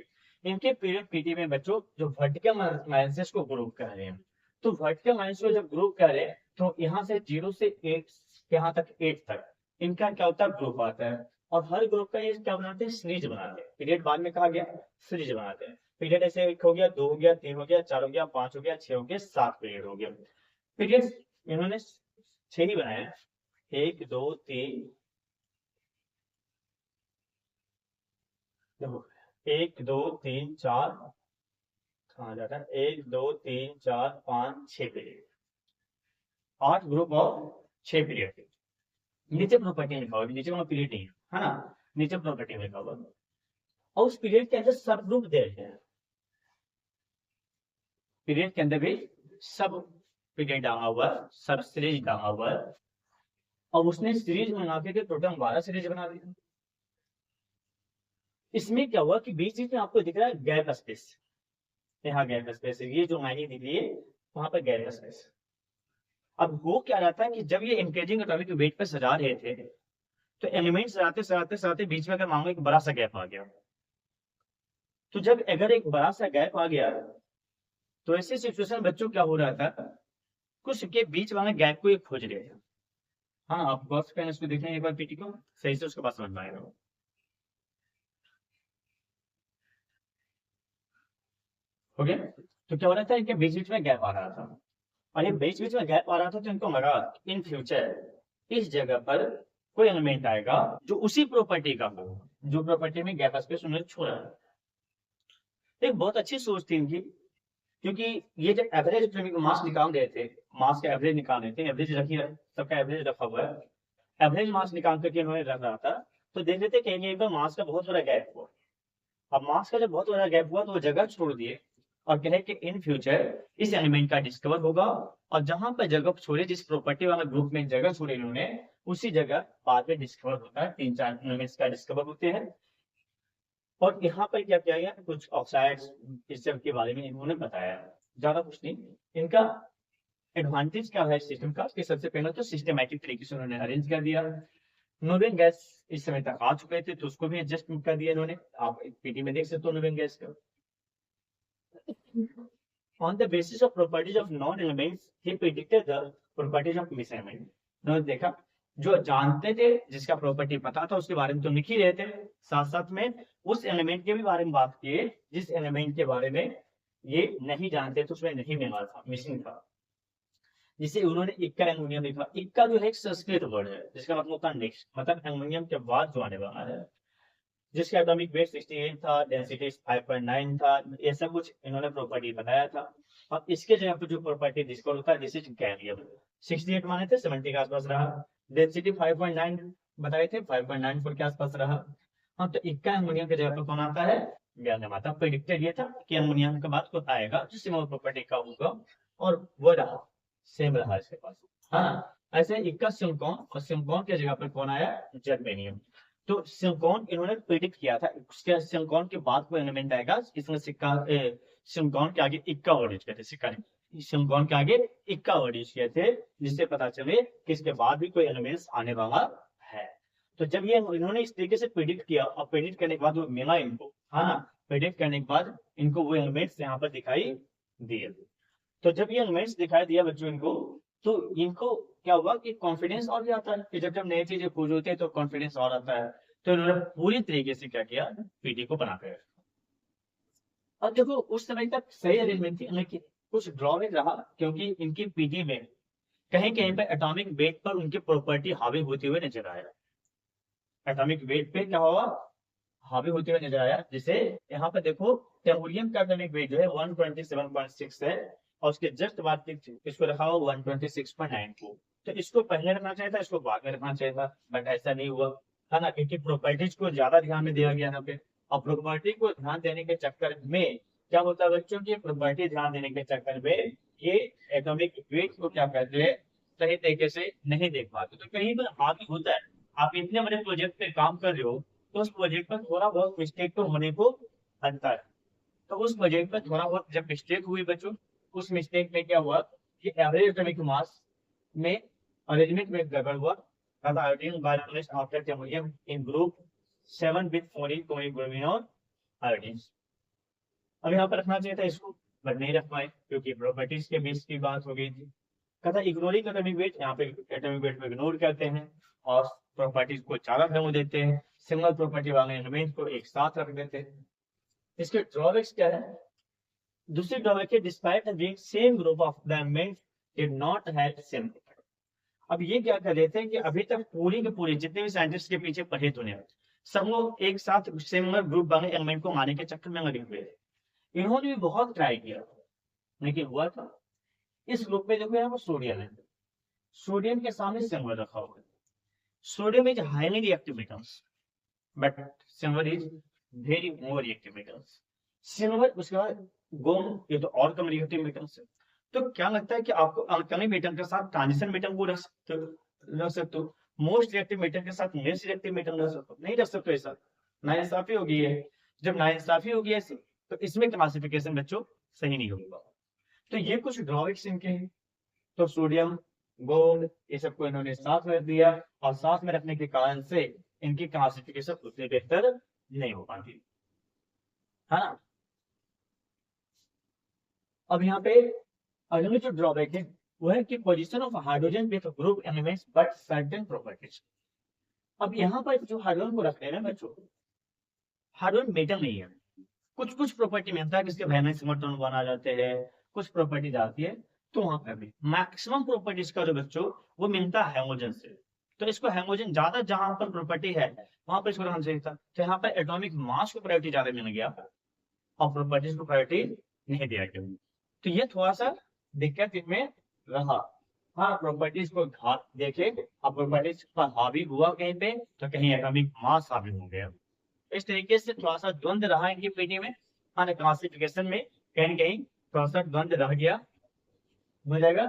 इनके पीरियड पीटी में बच्चों जो वर्टिकल लाइंस को ग्रुप कर रहे हैं, तो वर्टिकल लाइंस को जब ग्रुप कर रहे हैं तो यहाँ से 0 से 8 यहाँ तक 8 तक इनका क्या होता है, ग्रुप आता है, और हर ग्रुप का ये क्या बनाते हैं, सीरीज बनाते हैं। पीरियड बाद में कहा गया सीरीज बनाते हैं। पीरियड ऐसे 1 हो गया, 2 हो गया, 3 हो गया, 4 हो गया, 5 हो गया, 6 हो गया, 7 पीरियड हो गया। पीरियड इन्होंने 6 ही बनाया, 1 2 3, देखो 1 2 3 4, कहाँ जाता है, 1 2 3 4 5 6 पीरियड, 8 ग्रुप और 6 पीरियड। नीचे प्रॉपर्टी लिखा हुआ, नीचे वहां पीरियड नहीं है ना, नीचे प्रॉपर्टी लिखा हुआ, और उस पीरियड के अंदर सब ग्रुप दे रहे हैं, पीरियड के अंदर भी सब पीरियड डाला हुआ है, सब सीरीज डाला हुआ है, और उसने सीरीज बना के टोटल 12 सीरीज बना दी। इसमें क्या हुआ कि बीच बीच में आपको दिख रहा है गैप स्पेस, यहाँ गैप स्पेस है, ये जो लाइनिंग दिख रही है वहां पर गैप स्पेस। अब वो क्या रहता है कि जब ये इंक्रीजिंग एटॉमिक वेट पे सजा रहे थे तो एलिमेंट सजाते सजाते सजाते बीच में अगर मान लो एक बड़ा सा गैप आ गया, तो जब अगर एक बड़ा सा गैप आ गया तो ऐसे सिचुएशन बच्चों क्या हो रहा था, कुछ के बीच वाले गैप को ये खोज रहे थे। हाँ आप गौर से इसको देखें एक बार पीटी को सही से, उसके बाद समझ में आएगा। हो गया, तो क्या हो रहा था, इनके बीच बीच में गैप आ रहा था, और ये बीच बीच में गैप आ रहा था तो इनको लगा इन फ्यूचर इस जगह पर कोई एलिमेंट आएगा जो उसी प्रॉपर्टी का हो जो प्रॉपर्टी में गैप स्पेस उन्होंने छोड़ा है। एक बहुत अच्छी सोच थी इनकी, क्योंकि ये जब एवरेज मास निकाल रहे थे, मास का एवरेज निकाल रहे थे, एवरेज रखी है, सबका एवरेज रखा हुआ है, एवरेज मास निकाल करके इन्होंने रख रहा था, तो देख लेते कहीं पर मास का बहुत बड़ा गैप हुआ। अब मास का जब बहुत बड़ा गैप हुआ तो वो जगह छोड़ दिए और कहे कि इन फ्यूचर इस एलिमेंट का डिस्कवर होगा, और जहां पर जगह छोड़े, जिस प्रॉपर्टी वाला ग्रुप में जगह छोड़े इन्होंने, उसी जगह बाद में डिस्कवर होता है, 3-4 एलिमेंट्स का डिस्कवर होते हैं। और यहाँ पर क्या किया गया, कुछ ऑक्साइड्स इस सब के बारे में इन्होंने बताया, ज्यादा कुछ नहीं। इनका एडवांटेज क्या है सिस्टम का कि सबसे पहले तो सिस्टमैटिक तरीके से उन्होंने अरेंज कर दिया। नोवेन गैस इस समय तक आ चुके थे तो उसको भी एडजस्ट कर दिया इन्होंने, आप पीटी में देख सकते हो नोवेन गैस का। On the basis of properties of known elements, he predicted the properties of missing element. उन्होंने देखा जो जानते थे, जिसका प्रॉपर्टी पता था उसके बारे में तो लिख ही रहे थे, साथ साथ में उस एलिमेंट के भी बारे में बात किए जिस एलिमेंट के बारे में ये नहीं जानते थे, उसमें नहीं मिला था, मिसिंग था। जिसे उन्होंने इक्का एल्युमिनियम लिखा। इक्का जो है एक संस्कृत वर्ड है जिसका मतलब होता है नेक्स्ट, मतलब एल्युमिनियम के बाद जो आने वाला है, जिसका एटॉमिक वेट 68 था, डेंसिटी 5.9 था, ऐसा कुछ इन्होंने प्रॉपर्टी बताया था। और इसके जगह पर जो प्रॉपर्टी डिस्कवर होता है दिस इज गैलियम। 68 माने थे 70 के आसपास रहा, डेंसिटी 5.9 बताए थे 5.94 के आसपास रहा। हाँ, तो इक्का एल्युमिनियम की जगह पर कौन आता है? गैलियम आता है। प्रेडिक्टेड ये था कि एल्युमिनियम के बाद कोई आएगा जो सिमिलर प्रॉपर्टी का होगा, और वो रहा, सेम रहा इसके पास। हाँ, ऐसे इक्का सिलिकॉन, और सिलिकॉन की जगह पर कौन आया? जर्मेनियम। तो सिलिकॉन इन्होंने प्रेडिक्ट किया था, उसके सिलिकॉन के बाद कोई एलिमेंट आएगा इसमें सिक्का सिलिकॉन के आगे इक्का वर्ड यूज किए थे, सिक्का नहीं, सिलिकॉन के आगे इक्का वर्ड यूज किए थे, जिससे पता चले कि इसके बाद भी कोई एलिमेंट्स आने वाला है। तो जब ये इन्होंने इस तरीके से प्रेडिक्ट किया, और प्रेडिक्ट करने के बाद वो मिला इनको, है ना, प्रेडिक्ट करने के बाद इनको वो एलिमेंट्स यहाँ पर दिखाई दिए। तो जब ये एलिमेंट्स दिखाई दिया बच्चों इनको, तो इनको क्या हुआ कि कॉन्फिडेंस और भी आता है कि जब जब नई चीजें खोज होती है तो कॉन्फिडेंस और आता है। तो इन्होंने पूरी तरीके से क्या किया, पीटी को बना कर। अब देखो उस समय तक सही अरेंजमेंट थी, लेकिन कुछ ड्रॉबैक रहा, क्योंकि इनकी पीटी में कहीं कहीं पर एटॉमिक वेट पर उनकी प्रॉपर्टी हावी होते हुए नजर आया। एटॉमिक वेट पे क्या हुआ, हावी होते हुए नजर आया। जैसे यहाँ पे देखो टेलुरियम का एटॉमिक वेट जो है 127.6 है, और उसके जस्ट बाद इसको रखा हुआ 126.94। तो इसको पहले रखना चाहिए था, इसको बाद में रखना चाहिए था, बट ऐसा नहीं हुआ, है ना, क्योंकि प्रॉपर्टीज को ज्यादा ध्यान में दिया गया यहाँ पे। और प्रॉपर्टी को ध्यान देने के चक्कर में क्या होता है बच्चों की, प्रॉपर्टी ध्यान देने के चक्कर में ये एटॉमिक वेट को क्या कहते हैं, सही तरीके से नहीं देख पाते। तो कहीं पर हावी होता है, आप इतने बड़े प्रोजेक्ट पे काम कर रहे हो, तो उस प्रोजेक्ट पर थोड़ा बहुत मिस्टेक तो होने को बनता है। तो उस प्रोजेक्ट पर थोड़ा बहुत जब मिस्टेक हुई बच्चों, उस मिस्टेक में क्या हुआ कि एवरेज एटॉमिक मास में अरेंजमेंट में गड़बड़ हुआ। आयोडीन बायोलेस after tellurium in group 7 with fluorine chlorine bromine और आयोडीन। अब यहाँ पर रखना चाहिए था इसको, बट नहीं रख पाए क्योंकि प्रॉपर्टीज के बेस की बात हो गई थी। कहता इग्नोरिंग एटॉमिक वेट, यहाँ पे एटॉमिक वेट को इग्नोर करते हैं और प्रॉपर्टीज को ज्यादा वैल्यू देते हैं, सिंगल प्रॉपर्टी वाले एलिमेंट को एक साथ रख देते हैं। इसके ड्रॉबैक्स क्या है? दूसरी ड्रॉबैक है despite being same group of the element did not have same. अब ये क्या कर देते हैं कि अभी तक पूरी के पूरी जितने भी साइंटिस्ट के पीछे पढ़े तूने, सब लोग एक साथ सिमिलर ग्रुप वाले एलिमेंट को मारने के चक्कर में लगे हुए थे। इन्होंने भी बहुत ट्राई किया, लेकिन हुआ था इस ग्रुप में देखो यहाँ पर सोडियम है, सोडियम के सामने सिल्वर रखा हुआ है। Sodium is highly reactive metals, but silver is very more reactive metals. Silver उसके बाद गोल्ड, ये तो और कम रिएक्टिव मेटल्स है। तो क्या लगता है कि आपको अल्कली मेटल के साथ ट्रांजिशन मेटल को रख सकते हो, मोस्ट रिएक्टिव मेटल के साथ लेस रिएक्टिव मेटल रख सकते हो? नहीं रख सकते। ऐसा नाइंसाफी होगी है। जब नाइंसाफी होगी ऐसी, तो इसमें क्लासिफिकेशन बच्चों सही नहीं होगा। तो ये कुछ ड्रॉबैक्स इनके हैं। तो सोडियम, गोल्ड, ये सबको इन्होंने साथ में रख दिया, और साथ में रखने के कारण से इनकी क्लासिफिकेशन उतनी बेहतर नहीं हो पाती, है ना। अब यहाँ पे अगली जो ड्रॉबैक है वो है कि position of hydrogen with group elements but certain properties. अब यहाँ पर जो हाइड्रोजन को रख रहे हैं ना बच्चों, हाइड्रोजन मेटल नहीं है, कुछ कुछ प्रॉपर्टी मिलता है, जिसके वैलेंस इलेक्ट्रॉन बना जाते हैं, कुछ प्रॉपर्टीज आती है। तो वहां पर भी मैक्सिमम प्रॉपर्टीज का जो बच्चों वो मिलता है हेलोजन से। तो इसको हेलोजन ज्यादा जहां पर प्रॉपर्टी है वहां पर इसको रखना चाहिए था। तो यहाँ पर एटॉमिक मास को प्रायोरिटी ज्यादा मिल गया और प्रॉपर्टीज को प्रायोरिटी नहीं दिया गया। तो ये थोड़ा सा दिक्कत इसमें रहा। हाँ, प्रॉपर्टीज को देखे, अब प्रॉपर्टीज पर हावी हुआ कहीं पे तो कहीं एटॉमिक मास हावी हो गया। इस तरीके से थोड़ा सा द्वंद रहा इनकी पीटी में, हाँ, क्लासिफिकेशन में कहीं कहीं थोड़ा सा द्वंद रह गया। हो जाएगा।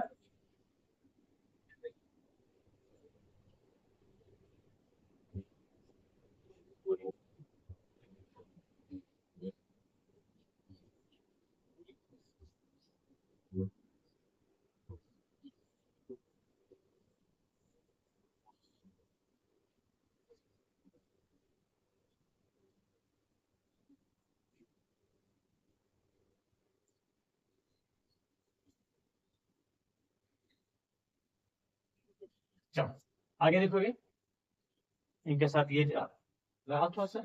चलो आगे देखोगे, इनके साथ ये रहा थोड़ा सा।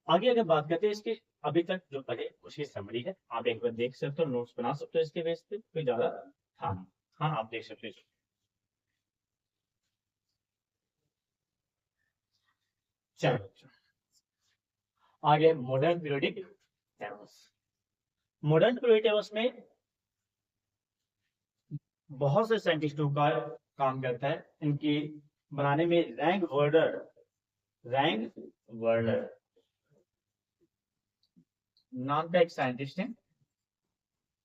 आगे अगर बात करते हैं इसकी, अभी तक जो पढ़े उसकी समरी है, आप एक बार देख सकते हो, नोट्स बना सकते हो इसके बेस पे, कोई ज्यादा था नहीं। हाँ आप देख सकते हो। चलो आगे modern periodic tables. Modern periodic tables में बहुत से साइंटिस्टों का काम करता है इनकी बनाने में। रैंक वर्डर नाम का एक साइंटिस्ट है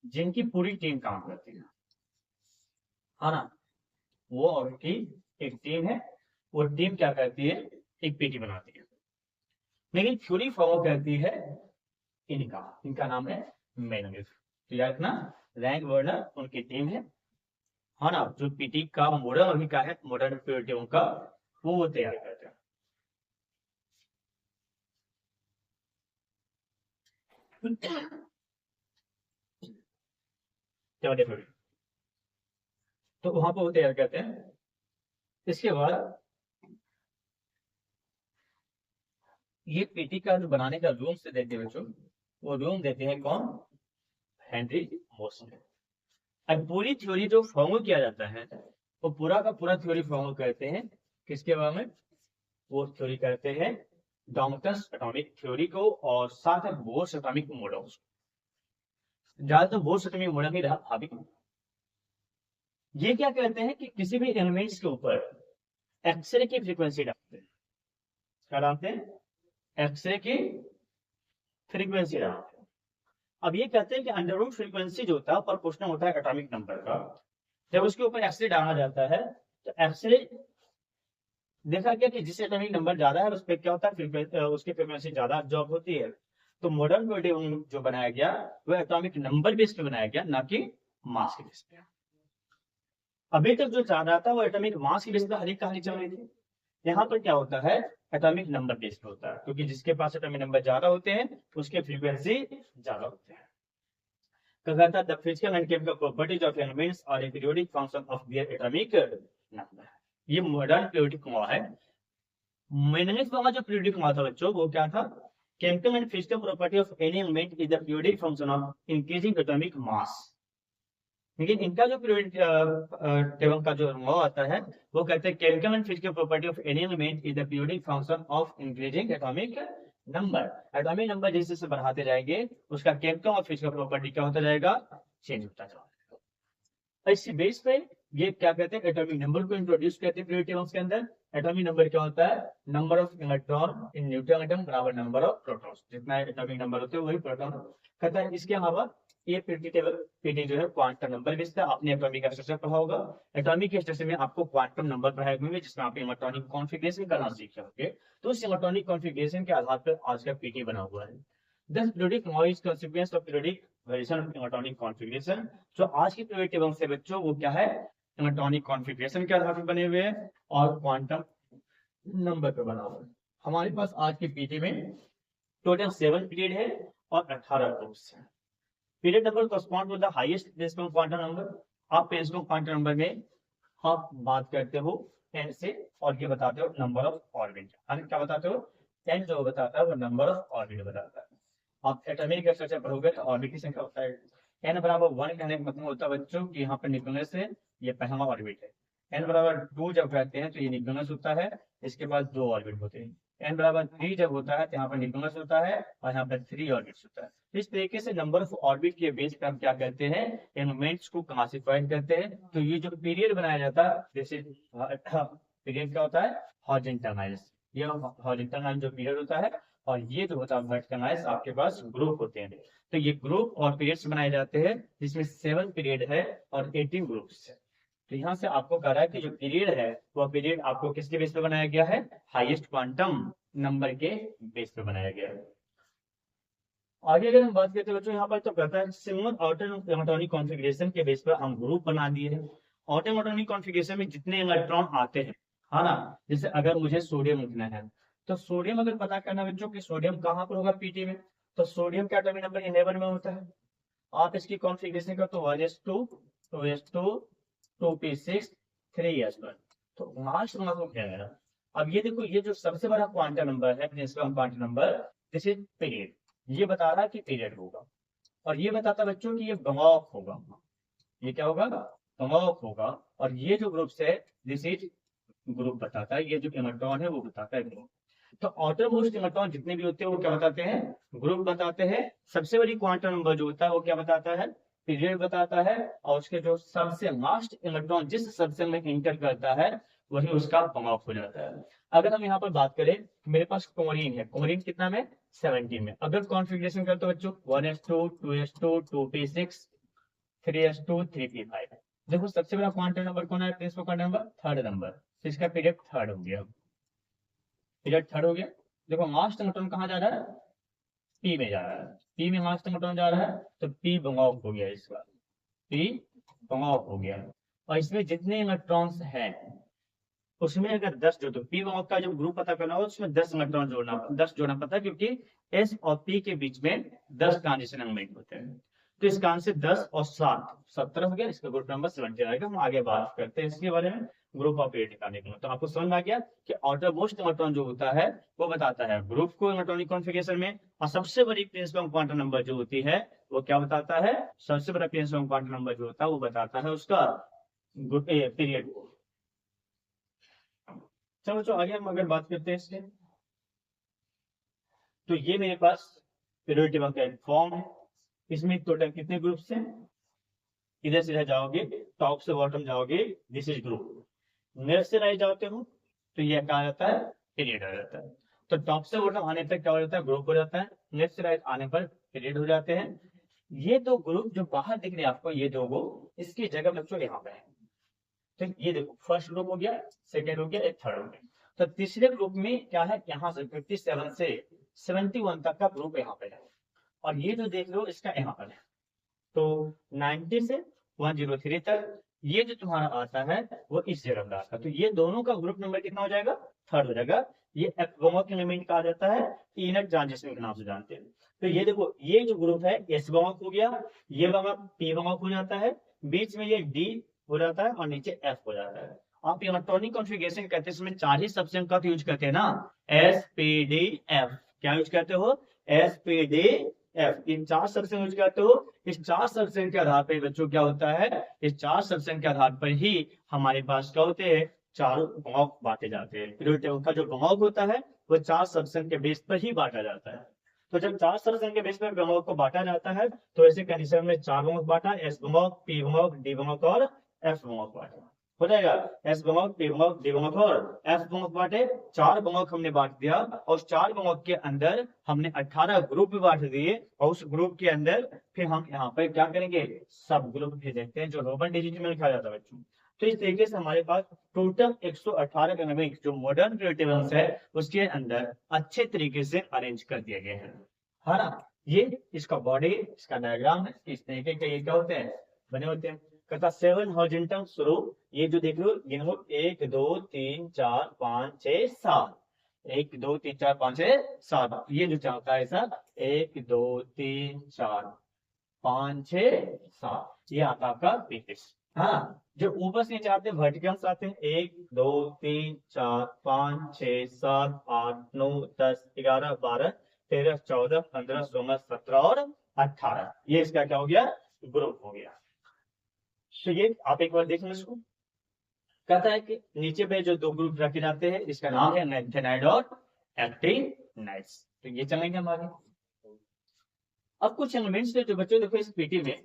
जिनकी पूरी टीम काम करती है ना। वो और उनकी एक टीम है, वो टीम क्या करती है, एक पीटी बनाती है, लेकिन थ्योरी फॉलो करती है इनका नाम है मेनोनिफ। तो याद रखना, रैंक वर्डर उनकी टीम है ना। जो पीटी का मॉडल अभी का है, मॉडर्न पीरियड का, वो तैयार करते हैं। तो वहां पर वो तैयार करते हैं। इसके बाद ये पीटी का जो बनाने का रूम से देते हैं बच्चों, वो रूम देते हैं कौन, हेनरी मोसले। अब पूरी थ्योरी जो फॉलो किया जाता है, वो पूरा का पूरा थ्योरी फॉलो करते हैं किसके बारे में, वो थ्योरी करते हैं डॉल्टन्स एटॉमिक थ्योरी को, और साथ में बोर्स एटॉमिक मॉडल्स। ज्यादातर बोर्स एटॉमिक मॉडल ही रहा हावी। ये क्या कहते हैं कि किसी भी एलिमेंट्स के ऊपर एक्सरे की फ्रीक्वेंसी डालते हैं। क्या डालते हैं, एक्सरे की फ्रीक्वेंसी डालते हैं। अब ये कहते हैं कि अंडरवुड फ्रीक्वेंसी जो होता है प्रोपोर्शनल होता है एटॉमिक नंबर का। जब उसके ऊपर एक्सरे डाला जाता है तो एक्सरे देखा गया कि जिस एटॉमिक नंबर ज्यादा है उस पर क्या होता है, उसकी फ्रीक्वेंसी ज्यादा अब्जॉर्ब होती है। तो मॉडर्न पीरियड जो बनाया गया वो एटॉमिक नंबर बेस पे बनाया गया, ना कि मास के बेस पे। अभी तक जो चल रहा था वो एटॉमिक मास की बेस पे हर एक कहानी चल रही थी। यहाँ पर क्या होता है, एटॉमिक नंबर बेस पे होता है, क्योंकि जिसके पास एटॉमिक नंबर ज्यादा होते हैं उसके फ्रीक्वेंसी ज्यादा होते हैं। कहता the physical and chemical properties of elements are a periodic function of their atomic number. ये मॉडर्न पीरियोडिक लॉ है। मैंगनीज वाला जो पीरियोडिक लॉ था बच्चों, वो क्या था, chemical and physical property of any element is the periodic function of increasing atomic mass. लेकिन इनका जो पीरियोडिक टेबल का जो लॉ आता है, वो कहते हैं chemical and physical property of any element is the periodic function of increasing atomic number. Atomic number जैसे जैसे बढ़ाते जाएंगे उसका केमिकल और फिजिकल प्रॉपर्टी क्या होता जाएगा, चेंज होता जाएगा। इसी बेस पे ये क्या कहते हैं, एटॉमिक नंबर को इंट्रोड्यूस करते हैं पीरियोडिक टेबल्स के अंदर। एटॉमिक नंबर क्या होता है, number of electron in neutron atom बराबर नंबर ऑफ प्रोटॉन्स। जितना एटॉमिक नंबर होते हैं वही प्रोटॉन कहता है। इसके अलावा ये पीटी जो है क्वांटम नंबर बेस्ड है। आपने एटॉमिक स्ट्रक्चर पढ़ा होगा, एटॉमिक स्ट्रक्चर में आपको क्वांटम नंबर पढ़ाए होंगे जिसमें आप इलेक्ट्रॉनिक कॉन्फ़िगरेशन करना सीखे होंगे। तो उस इलेक्ट्रॉनिक कॉन्फ़िगरेशन के आधार पर आज का पीटी बना हुआ है। Thus, periodic law is consequence of periodic variation of electronic configuration। जो आज की पीरियोडिक टेबल से बच्चों वो क्या है, इलेक्ट्रॉनिक कॉन्फ़िगरेशन के आधार पर बने हुए हैं और क्वांटम नंबर पर बना हुआ है। हमारे पास आज की पीटी में टोटल 7 पीरियड है और 18 ग्रुप्स हैं। Period number correspond to the highest decimal quantum number। आप decimal quantum number में आप बात करते हो n से, और ये बताते हो नंबर ऑफ ऑर्बिट। क्या बताते हो, n जो बताता है वो नंबर ऑफ ऑर्बिट बताता है। आप एटॉमिक स्ट्रक्चर पढ़ोगे तो ऑर्बिट की संख्या होता है n बराबर 1 कहने का मतलब होता है बच्चों कि यहाँ पर न्यूक्लियस है, ये पहला ऑर्बिट है। n बराबर 2 जब कहते हैं तो ये न्यूक्लियस होता है, इसके बाद 2 ऑर्बिट होते हैं। n बराबर 3 जब होता है तो यहाँ पर न्यूक्लियस होता है और यहाँ पर 3 ऑर्बिट्स होता है। इस तरीके से नंबर ऑफ ऑर्बिट के बेस पर हम क्या करते हैं, एलिमेंट्स को क्लासिफाइड करते हैं। तो ये जो पीरियड बनाया जाता है, जैसे पीरियड क्या होता है, हॉरिजॉन्टल लाइंस, ये हॉरिजॉन्टल लाइन जो पीरियड होता है, और ये जो होता है वर्टिकल लाइंस, आपके पास ग्रुप होते हैं। तो ये ग्रुप और पीरियड्स बनाए जाते हैं जिसमें 7 पीरियड है और 18 ग्रुप्स है। तो यहाँ से आपको कह रहा है कि जो पीरियड है वह पीरियड आपको किसके बेस पे बनाया गया है, हाईएस्ट क्वांटम नंबर के बेस पे बनाया गया है। आगे अगर हम बात करते हैं बच्चों, यहाँ पर तो कहता है सिमिलर ऑटोनॉमिक कॉन्फ़िगरेशन के बेस पर हम ग्रुप बना दिए हैं। ऑटोनॉमिक कॉन्फ़िगरेशन में जितने इलेक्ट्रॉन आते हैं, है ना, जैसे अगर मुझे सोडियम लिखना है तो सोडियम अगर पता करना बच्चों कि सोडियम कहाँ पर होगा पीटी में, तो सोडियम का एटॉमिक नंबर 11 में होता है। आप इसकी कॉन्फ़िगरेशन का तो 1s2 2s2 2p6 3s1, तो लास्ट नंबर क्या है। अब ये देखो, ये जो सबसे बड़ा क्वांटम नंबर है, जिसका हम quantum number, this is period, ये बता रहा है कि पीरियड होगा। और ये बताता है बच्चों कि ये ब्लॉक होगा। ये क्या होगा, बंगाओक होगा, और ये जो ग्रुप्स है दिस इज ग्रुप बताता है, ये जो इलेक्ट्रॉन है वो बताता है ग्रुप। तो आउटर मोस्ट इलेक्ट्रॉन जितने भी होते हैं वो क्या बताते हैं, ग्रुप बताते हैं। सबसे बड़ी क्वांटम नंबर जो होता है वो क्या बताता है, पीरियड बताता है। और उसके जो सबसे लास्ट इलेक्ट्रॉन जिस सबसेल में इंटर करता है वही उसका बंगाओक हो जाता है। अगर हम यहाँ पर बात करें, मेरे पास क्लोरीन है, क्लोरीन कितना में 17 में। अगर कॉन्फ़िगरेशन करते हो बच्चों 1s2 2s2 2p6 3s2 3p5, देखो सबसे बड़ा क्वांटम नंबर कौन है, principal quantum number third number, तो इसका पीरियड थर्ड हो गया, पीरियड थर्ड हो गया। देखो लास्ट इलेक्ट्रॉन कहाँ जा रहा है, पी में जा रहा है, पी में लास्ट इलेक्ट्रॉन जा रहा है, तो पी बंगाओक हो गया, इसका पी बंगाओक हो गया। और इसमें जितने इलेक्ट्रॉन्स हैं उसमें अगर 10 जो, तो पी बंगाओक का जब ग्रुप पता करना हो उसमें 10 इलेक्ट्रॉन जोड़ना, 10 जोड़ना पता है, क्योंकि एस और पी के बीच में 10 ट्रांजिशन एलिमेंट होते हैं। तो इसका आंसर 10 और 7 17 हो गया, इसका ग्रुप नंबर 17 आएगा। हम आगे बात करते हैं इसके बारे में, ग्रुप ऑफ एट निकालने के लिए। तो आपको समझ में आ गया कि आउटर मोस्ट इलेक्ट्रॉन जो होता है वो बताता है ग्रुप को इलेक्ट्रॉनिक कॉन्फ़िगरेशन में, और सबसे बड़ी प्रिंसिपल क्वांटम नंबर जो होती है वो क्या बताता है, सबसे बड़ा प्रिंसिपल क्वांटम नंबर जो होता है वो बताता है उसका पीरियड को। चलो तो आगे हम अगर बात करते हैं इसके, तो ये मेरे पास पीरियोडिक टेबल का एक फॉर्म है। इसमें टोटल कितने ग्रुप्स हैं, इधर से जाओगे टॉप से बॉटम जाओगे, दिस इज ग्रुप। लेफ्ट से राइट जाते हो तो ये क्या आ जाता है, पीरियड आ जाता है। तो टॉप से बॉटम आने तक क्या हो जाता है, ग्रुप हो जाता है। लेफ्ट से राइट आने पर पीरियड हो जाते हैं। ये दो ग्रुप जो बाहर दिख रहे हैं आपको, ये दो इसकी जगह बच्चों यहाँ पे है। तो ये देखो फर्स्ट ग्रुप हो गया, सेकेंड हो गया, एक थर्ड हो गया। तो तीसरे ग्रुप में क्या है, यहाँ से 57 से 71 तक का ग्रुप यहाँ पे है, और ये जो देख रहे हो इसका यहाँ पर है। तो 90 से 103 तक ये जो तुम्हारा आता है वो इस जगह पर आता है। तो ये दोनों का ग्रुप नंबर कितना हो जाएगा, थर्ड हो जाएगा। ये एफ एलिमेंट कहा जाता है, इनर ट्रांजिशन के नाम से जानते हैं। तो ये देखो ये जो ग्रुप है एस बॉन्क हो गया, ये बॉन्क पी बॉन्क हो जाता है, बीच में ये डी हो जाता है और नीचे एफ हो जाता है। आप इलेक्ट्रॉनिक कॉन्फ़िगरेशन करते हैं, इसमें 4 ही सबसेट का यूज करते हैं ना, एस पी डी एफ। क्या यूज करते हो, एस पी डी एफ, इन 4 सबसेट यूज करते हो। इस 4 सबसेट के आधार पर बच्चों क्या होता है, इस 4 सबसेट के आधार पर ही हमारे पास क्या होते हैं, चारों बॉन्क बांटे जाते हैं। पीरियोडिक टेबल का जो बॉन्क होता है वो 4 सबसेट के बेस पर ही बांटा जाता है। तो जब 4 सबसेट के बेस पर बॉन्क को बांटा जाता है तो ऐसे कंडीशन में 4 बॉन्क बांटा, एस बॉन्क, पी बॉन्क, डी बॉन्क और एफ बॉन्क बांटा हो जाएगा। एस बॉन्क, पी बॉन्क, डी बॉन्क और एफ बॉन्क बांटे, 4 बॉन्क हमने बांट दिया, और 4 बॉन्क के अंदर हमने 18 ग्रुप भी बांट दिए, और उस ग्रुप के अंदर फिर हम यहाँ पर क्या करेंगे, सब ग्रुप भी देखते हैं जो रोमन डिजिट में लिखा जाता है बच्चों। तो इस तरीके से हमारे पास टोटल 118 एलिमेंट जो मॉडर्न पीरियोडिक टेबल्स है उसके अंदर अच्छे तरीके से अरेंज कर दिए गए हैं, है ना। ये इसका बॉडी, इसका डायग्राम है, इस तरीके के ये क्या होते हैं, बने होते हैं। कहता 7 हॉरिजॉन्टल स्लो, ये जो देख रहे हो गिनो 1 2 3 4 5 6 7, 1 2 3 4 5 6 7, ये जो चाहता है सर 1 2 3 4 5 6 7, ये आता है आपका पीस। हाँ, जो ऊपर से नीचे आते हैं वर्टिकल्स आते हैं 1 2 3 4 5 6 7 8 9 10 11 12 13 14 15 16 17 और 18, ये इसका क्या हो गया, ग्रुप हो गया। तो ये आप एक बार देख लो इसको। कहता है कि नीचे पे जो 2 ग्रुप रखे जाते हैं इसका नाम है नेथेनाइड और एक्टिनाइड्स। तो ये चलेंगे हम आगे। अब कुछ एलिमेंट्स है जो बच्चों देखो इस पीटी में,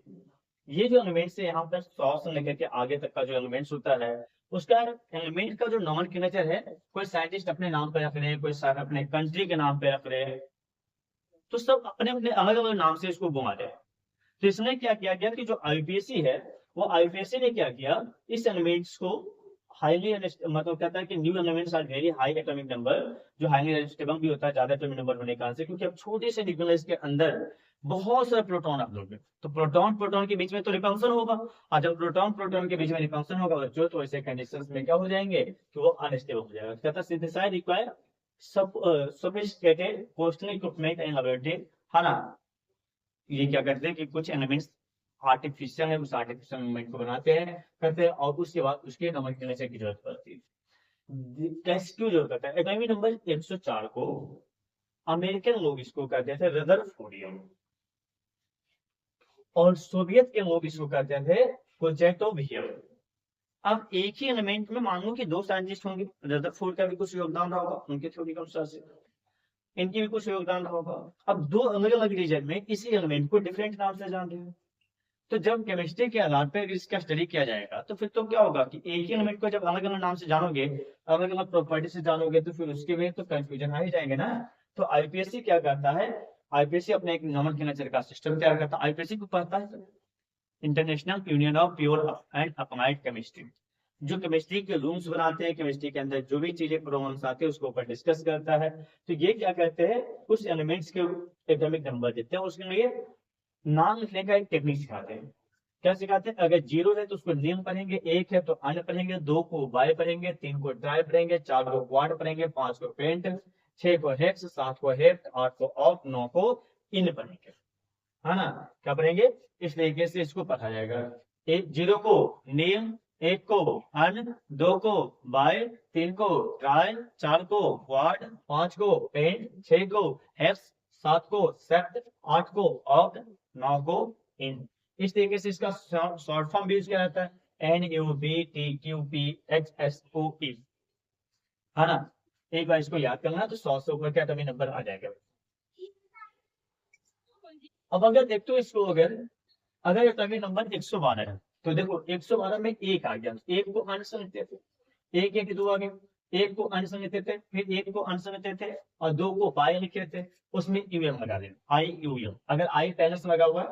ये जो एलिमेंट्स है यहाँ पर 100 से लेकर के आगे तक का जो एलिमेंट्स होता है उसका एलिमेंट का जो नॉमेनक्लेचर है, कोई साइंटिस्ट अपने नाम पे रख रहे हैं, कोई अपने कंट्री के नाम पे रख रहे हैं, तो सब अपने अपने अलग अलग नाम से इसको घुमा रहे हैं। तो इसने क्या किया गया कि जो आईपीएससी है वो आईपीएससी ने क्या किया, इस एलिमेंट्स को हाईली मतलब कहता है कि new elements are very high atomic number, जो हाईली अनस्टेबल भी होता है ज्यादा एटॉमिक नंबर होने के कारण से, क्योंकि अब छोटे से न्यूक्लियस के अंदर बहुत सारे प्रोटॉन आप लोगे, तो प्रोटॉन प्रोटॉन के बीच में तो रिपल्सन होगा, और जब प्रोटॉन प्रोटॉन के बीच में रिपल्सन होगा बच्चों तो ऐसे कंडीशंस में क्या हो जाएंगे कि वो अनस्टेबल हो जाएगा। कहता synthesize require sophisticated costly equipment and laboratory, है ना। ये क्या करते हैं कि कुछ एलिमेंट्स आर्टिफिशियल है, उस आर्टिफिशियल एलिमेंट को बनाते हैं करते हैं, और उसके बाद उसके नॉमेनक्लेचर की जरूरत पड़ती है। टेस्ट क्यों जरूरत पड़ता है, एटॉमिक नंबर 104 को अमेरिकन लोग इसको कहते थे रदरफोर्डियम, और सोवियत के लोग इसको कहते थे कोजेटो बिहेव। अब एक ही एलिमेंट में मान लो कि दो साइंटिस्ट होंगे, रदरफोर्ड का भी कुछ योगदान रहा होगा उनके थ्योरी के अनुसार से, इनकी भी कुछ योगदान रहा होगा। अब दो अलग अलग रीजन में इसी एलिमेंट को डिफरेंट नाम से जान रहे हैं, तो जब केमिस्ट्री के आधार पर इसका स्टडी किया जाएगा तो फिर तो क्या होगा कि एक ही एलिमेंट को जब अलग अलग नाम से जानोगे, अलग अलग प्रॉपर्टी से जानोगे, तो फिर उसके में तो कंफ्यूजन आ ही जाएंगे ना। तो आईपीएससी क्या करता है, आईपीएससी अपने एक नोमेनक्लेचर का सिस्टम तैयार करता है। आईपीएससी को पढ़ता है international union of pure and applied chemistry, जो केमिस्ट्री के रूल्स बनाते हैं, केमिस्ट्री के अंदर जो भी चीजें प्रॉब्लम्स आती है उसको ऊपर डिस्कस करता है। तो ये क्या करते हैं, कुछ एलिमेंट्स के एटॉमिक नंबर देते हैं, उसके लिए नाम लिखने का एक टेक्निक सिखाते हैं। क्या सिखाते हैं, अगर 0 है तो उसको निम पढ़ेंगे, 1 है तो अन पढ़ेंगे, 2 को बाय पढ़ेंगे, 3 को ट्राई पढ़ेंगे, 4 को क्वाड पढ़ेंगे, 5 को पेंट, 6 को हेक्स, 7 को हेप्ट, 8 को ऑफ, 9 को इन पढ़ेंगे, है ना। क्या पढ़ेंगे, इस तरीके से इसको पढ़ा जाएगा। 0 को नेम, 1 को अन, 2 को बाय, 3 को ट्राई, 4 को क्वाड, 5 को पेंट, 6 को हेक्स, 7 को सेप्ट, 8 को ऑक्ट, 9 को इन। इस तरीके से इसका शॉर्ट फॉर्म भी यूज किया जाता है, NUBTQPXSOE, है ना। एक बार इसको याद करना तो 100 से ऊपर का एटॉमिक नंबर आ जाएगा। अब अगर देखते हो इसको, अगर एटॉमिक नंबर 112 है तो देखो 112 में एक आ गया, एक को अंश लिखते थे, एक एक दो आ गए, एक को अंश लिखते थे, फिर एक को अंश लिखते थे और 2 को बाय लिखते थे, उसमें यूएम लगा देना, IUM। अगर आई पहले से लगा हुआ है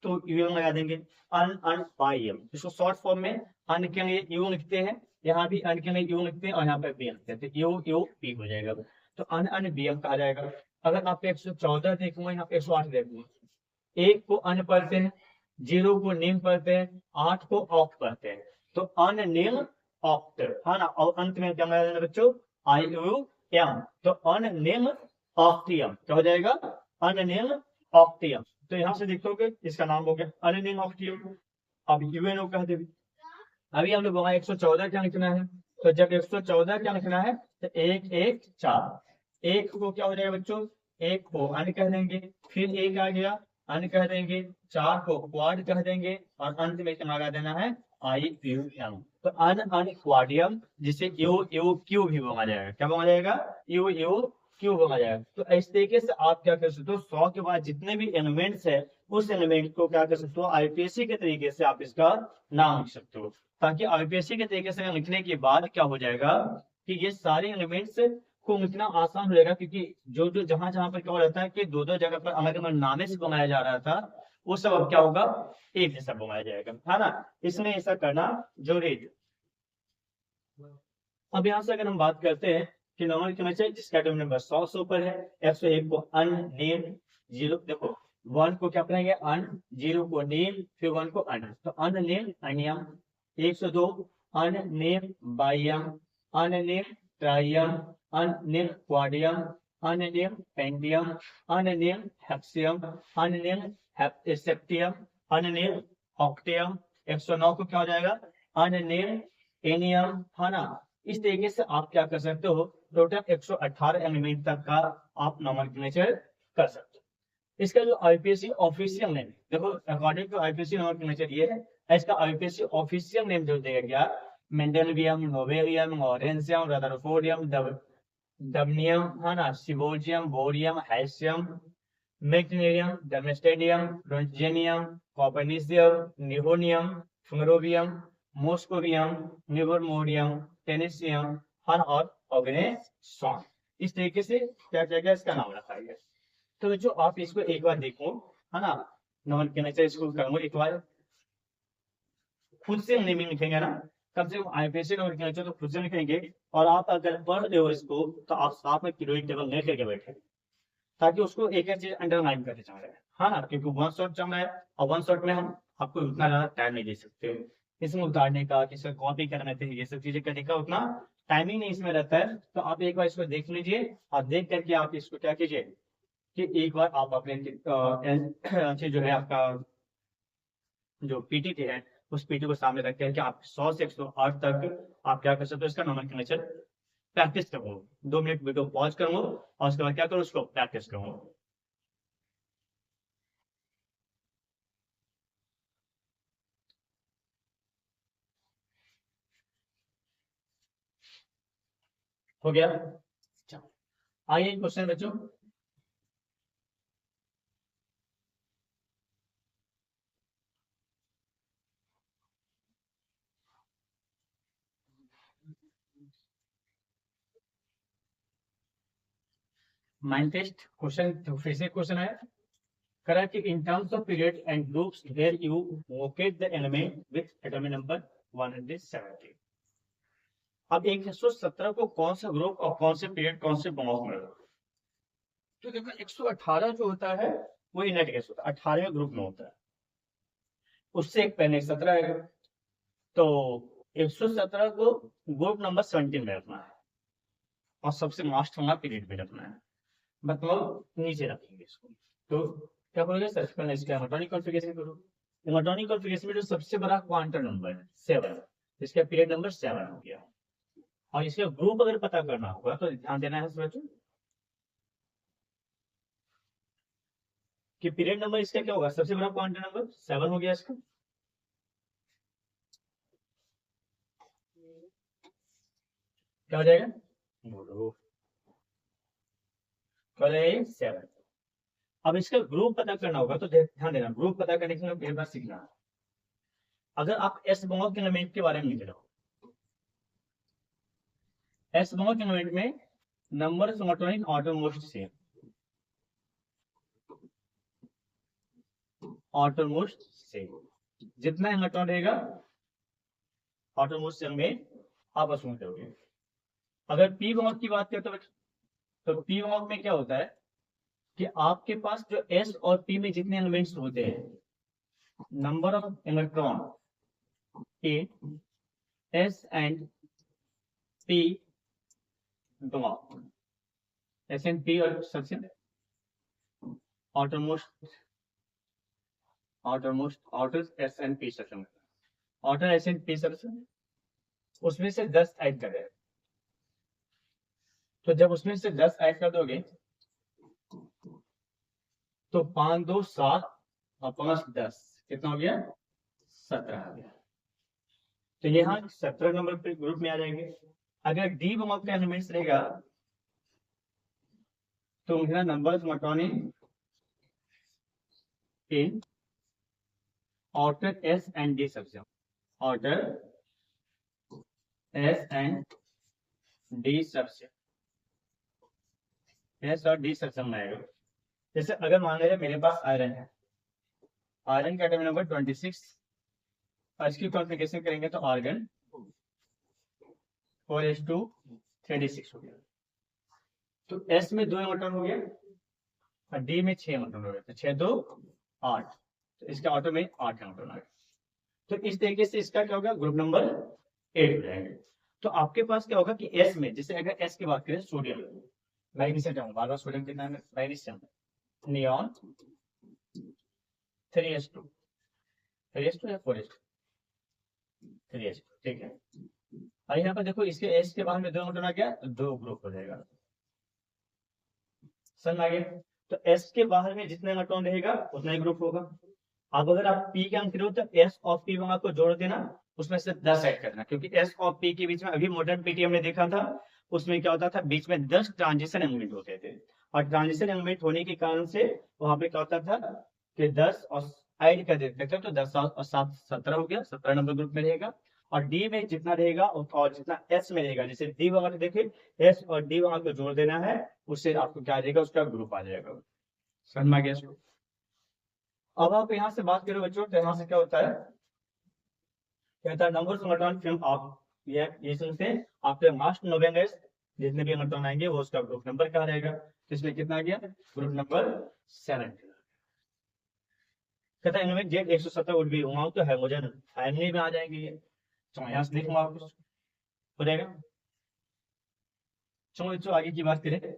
तो यूएम लगा देंगे, अन अन बाय एम। इसको शॉर्ट फॉर्म में अन के लिए यू लिखते हैं, यहाँ भी अन के लिए यू लिखते हैं और यहाँ पे बी लिखते हैं, तो यू यू पी हो जाएगा, तो अन अन बी एम कहा जाएगा। अगर आप 114 देखूंगा, यहाँ पे 108 देखूंगा, 1 को अन पढ़ते हैं, 0 को निम पढ़ते हैं, 8 को ऑक्ट पढ़ते हैं, तो अन निम ऑक्ट, है ना। और अंत में क्या लगा देना बच्चों, IUM, तो अन निम ऑक्टियम क्या हो जाएगा, अननिल ऑक्टियम। तो यहां से देखोगे इसका नाम हो गया अननिल ऑक्टियम। अब यूएनओ कह देंगे। अभी हम लोग 114 क्या लिखना है, तो जब 114 क्या लिखना है तो 1 1 4, एक को क्या हो जाएगा बच्चों, एक को अन कह देंगे, फिर एक आ गया अन कह देंगे, 4 को क्वाड कह देंगे और अंत में क्या लगा देना है IUM, तो अन अन क्वाडियम, जिसे यू यू क्यू भी बोला जाएगा। क्या बोला जाएगा, यू यू क्यू बोला जाएगा। तो इस तरीके से आप क्या कर सकते हो, 100 के बाद जितने भी एलिमेंट्स है उस एलिमेंट को क्या कर सकते हो, आईपीएससी के तरीके से आप इसका नाम लिख सकते हो, ताकि आईपीएससी के तरीके से लिखने के बाद क्या हो जाएगा कि ये सारे एलिमेंट्स को लिखना आसान हो जाएगा, क्योंकि जो जो जहां जहां पर क्या हो रहता है कि दो दो जगह पर अलग अलग नामे से बनाया जा रहा था, वो सब अब क्या होगा, एक जैसा बनाया जाएगा, है ना। इसमें ऐसा करना जरूरी है। अब यहाँ से अगर हम बात करते हैं कि नॉर्मल केमिस्ट्री जिसका एटॉमिक नंबर 100 से ऊपर है, 101 को अननेम, 0 देखो 1 को क्या पढ़ेंगे अन, 0 को नेम, फिर 1 को अन, तो अननेम अनियम। 102 अननेम बाइयम, अननेम ट्राइयम, अननेम क्वाडियम, अननेम पेंटियम, अननेम हेक्सियम, अननेम सेप्टियम, अननेम ऑक्टियम। 109 को क्या हो जाएगा अननेम एनियम, है ना। इस तरीके से आप क्या कर सकते हो, टोटल 118 एलिमेंट तक का आप नोमेनक्लेचर कर सकते हो। इसका जो आईपीएससी ऑफिशियल नेम, देखो अकॉर्डिंग टू आईपीएससी नोमेनक्लेचर ये है, इसका आईपीएससी ऑफिशियल नेम जो दिया गया मेंडेलियम, नोवेलियम, ऑरेंजियम, रदरफोर्डियम, डबनियम, है ना, सिबोजियम, बोरियम, हैशियम, मैग्नीशियम, डमेस्टेडियम, रोंजेनियम, कॉपर्निसियम, निहोनियम, फ्लोरोबियम, मोस्कोवियम, लिवरमोडियम, टेनिसियम, हन और ऑर्गेनेसॉन। इस तरीके से क्या किया गया, इसका नाम रखा गया। तो जो आप इसको एक बार देखो, है ना, नॉन केमिस्ट्री इसको करूंगा एक बार, खुद से नेमिंग लिखेंगे ना, कम से कम आईपीएससी नॉन केमिस्ट्री तो खुद से लिखेंगे, और आप अगर पढ़ रहे हो इसको तो आप साथ में पीरियोडिक टेबल लेकर के बैठे, ताकि उसको एक एक चीज अंडरलाइन करके चल रहे हैं, है ना, क्योंकि वन शॉट चल रहा है और वन शॉट में हम आपको उतना ज्यादा टाइम नहीं दे सकते, इसमें उतारने का, किसी कॉपी करने थे, ये सब चीजें करने का उतना टाइमिंग नहीं इसमें रहता है। तो आप एक बार इसको देख लीजिए और देख करके आप इसको क्या कीजिए कि एक बार आप अपने जो है आपका जो पीटी है उस पीटी को सामने रखते हैं कि आप 100 से 108 तक आप क्या कर सकते हो, इसका नोमेनक्लेचर प्रैक्टिस करो। 2 मिनट वीडियो पॉज करूंगा और उसके बाद क्या करो, उसको प्रैक्टिस करूंगा। हो गया। चलो आइए क्वेश्चन बच्चों। माइंड टेस्ट क्वेश्चन, तो फिर से क्वेश्चन है, करा कि in terms of period and groups where you locate the element with atomic number 170। अब 117 को कौन सा ग्रुप और कौन से पीरियड कौन से ब्लॉक में, तो देखो 118 जो होता है वो इनर्ट गैस होता है, 18वें ग्रुप में होता है, उससे एक पहले 17 है, तो 117 को ग्रुप नंबर 17 में रखना है और सबसे लास्ट वाला पीरियड में रखना है, मतलब नीचे रखेंगे इसको। तो क्या करोगे, सबसे पहले इसका इलेक्ट्रॉनिक कॉन्फ़िगरेशन करो। इलेक्ट्रॉनिक कॉन्फ़िगरेशन में जो सबसे बड़ा क्वांटम नंबर है 7, इसका पीरियड नंबर 7 हो गया। और इसका ग्रुप अगर पता करना होगा तो ध्यान देना है बच्चों कि पीरियड नंबर इसका क्या होगा, सबसे बड़ा क्वांटम नंबर 7 हो गया इसका। क्या हो जाएगा, बोलो, क्या हो जाएगा 7। अब इसका ग्रुप पता करना होगा तो ध्यान देना, ग्रुप पता करने के लिए बात सीखना। अगर आप एस बॉन्ड के एलिमेंट के बारे में लिख रहे हो, एस बॉन्ड के एलिमेंट में number of electron outermost same, outermost same, जितना इलेक्ट्रॉन रहेगा ऑटोमोस्ट सेम में आप असूम करोगे। अगर पी बॉन्ड की बात करें तो पी बॉन्ड में क्या होता है कि आपके पास जो एस और पी में जितने एलिमेंट्स होते हैं, number of electron in S and P block, S and P और सबसे outermost outer S and P section, outer S and P section, उसमें से 10 ऐड कर रहे हैं। तो जब उसमें से 10 ऐड कर दोगे तो 5 2 7 और 5 10 कितना हो गया, 17 हो गया। तो यहाँ 17 नंबर पे ग्रुप में आ जाएंगे। अगर डी बॉन्ड का एलिमेंट्स रहेगा तो मेरा number electron in outer S and D section, outer S and D section, S और D सेक्शन में आएगा। जैसे अगर मान लीजिए मेरे पास आयरन है, आयरन का एटॉमिक नंबर 26 और इसकी कॉन्फ़िगरेशन करेंगे तो आर्गन 4s2 36 हो गया। तो S में 2 इलेक्ट्रॉन हो गया और D में 6 इलेक्ट्रॉन हो गया, तो 6 2 8, तो इसका ऑटो में 8 इलेक्ट्रॉन आ गया। तो इस तरीके से इसका क्या होगा, ग्रुप नंबर 8 हो जाएगा। तो आपके पास क्या होगा कि S में, जैसे अगर S की बात करें, सोडियम मैग्नीशियम, बार बार सोडियम के नाम है, मैग्नीशियम, नियॉन 3s2 या 4s2, 3s2, ठीक है। और यहाँ पर देखो इसके S के बाहर में 2 इलेक्ट्रॉन आ गया तो 2 ग्रुप हो जाएगा, समझ आ गया। तो S के बाहर में जितना इलेक्ट्रॉन रहेगा उतना ही ग्रुप होगा। अब अगर आप P का अंक करो तो S और P वहां को जोड़ देना, उसमें से 10 ऐड करना, क्योंकि S और P के बीच में अभी मॉडर्न पीटी हमने देखा था, उसमें क्या होता था, बीच में 10 ट्रांजिशन एलिमेंट होते थे, और ट्रांजिशन एलिमेंट होने के कारण से वहां पे क्या होता था कि 10 और ऐड कर देते थे, तो 10 और 7 17 हो गया, 17 नंबर ग्रुप में रहेगा। और डी में जितना रहेगा और जितना एस में रहेगा, जैसे डी वहां देखिए एस और डी वहां को जोड़ देना है, उससे आपको क्या रहेगा, उसका ग्रुप आ जाएगा, समझ में आ गया। अब आप यहाँ से बात करो बच्चों, तो यहाँ से क्या होता है, कहता है नंबर ऑफ इलेक्ट्रॉन फिल्म आप ये सुनते हैं आफ्टर लास्ट नोवेल जितने भी इलेक्ट्रॉन आएंगे वो उसका ग्रुप नंबर क्या रहेगा, तो इसमें कितना आ गया, ग्रुप नंबर 7। कहता है इनमें जेड 170 वुड बी हुआ तो हाइड्रोजन फैमिली में आ जाएंगे ये, तो यहाँ से लिखूंगा आपको, हो जाएगा। चलो आगे की बात करें,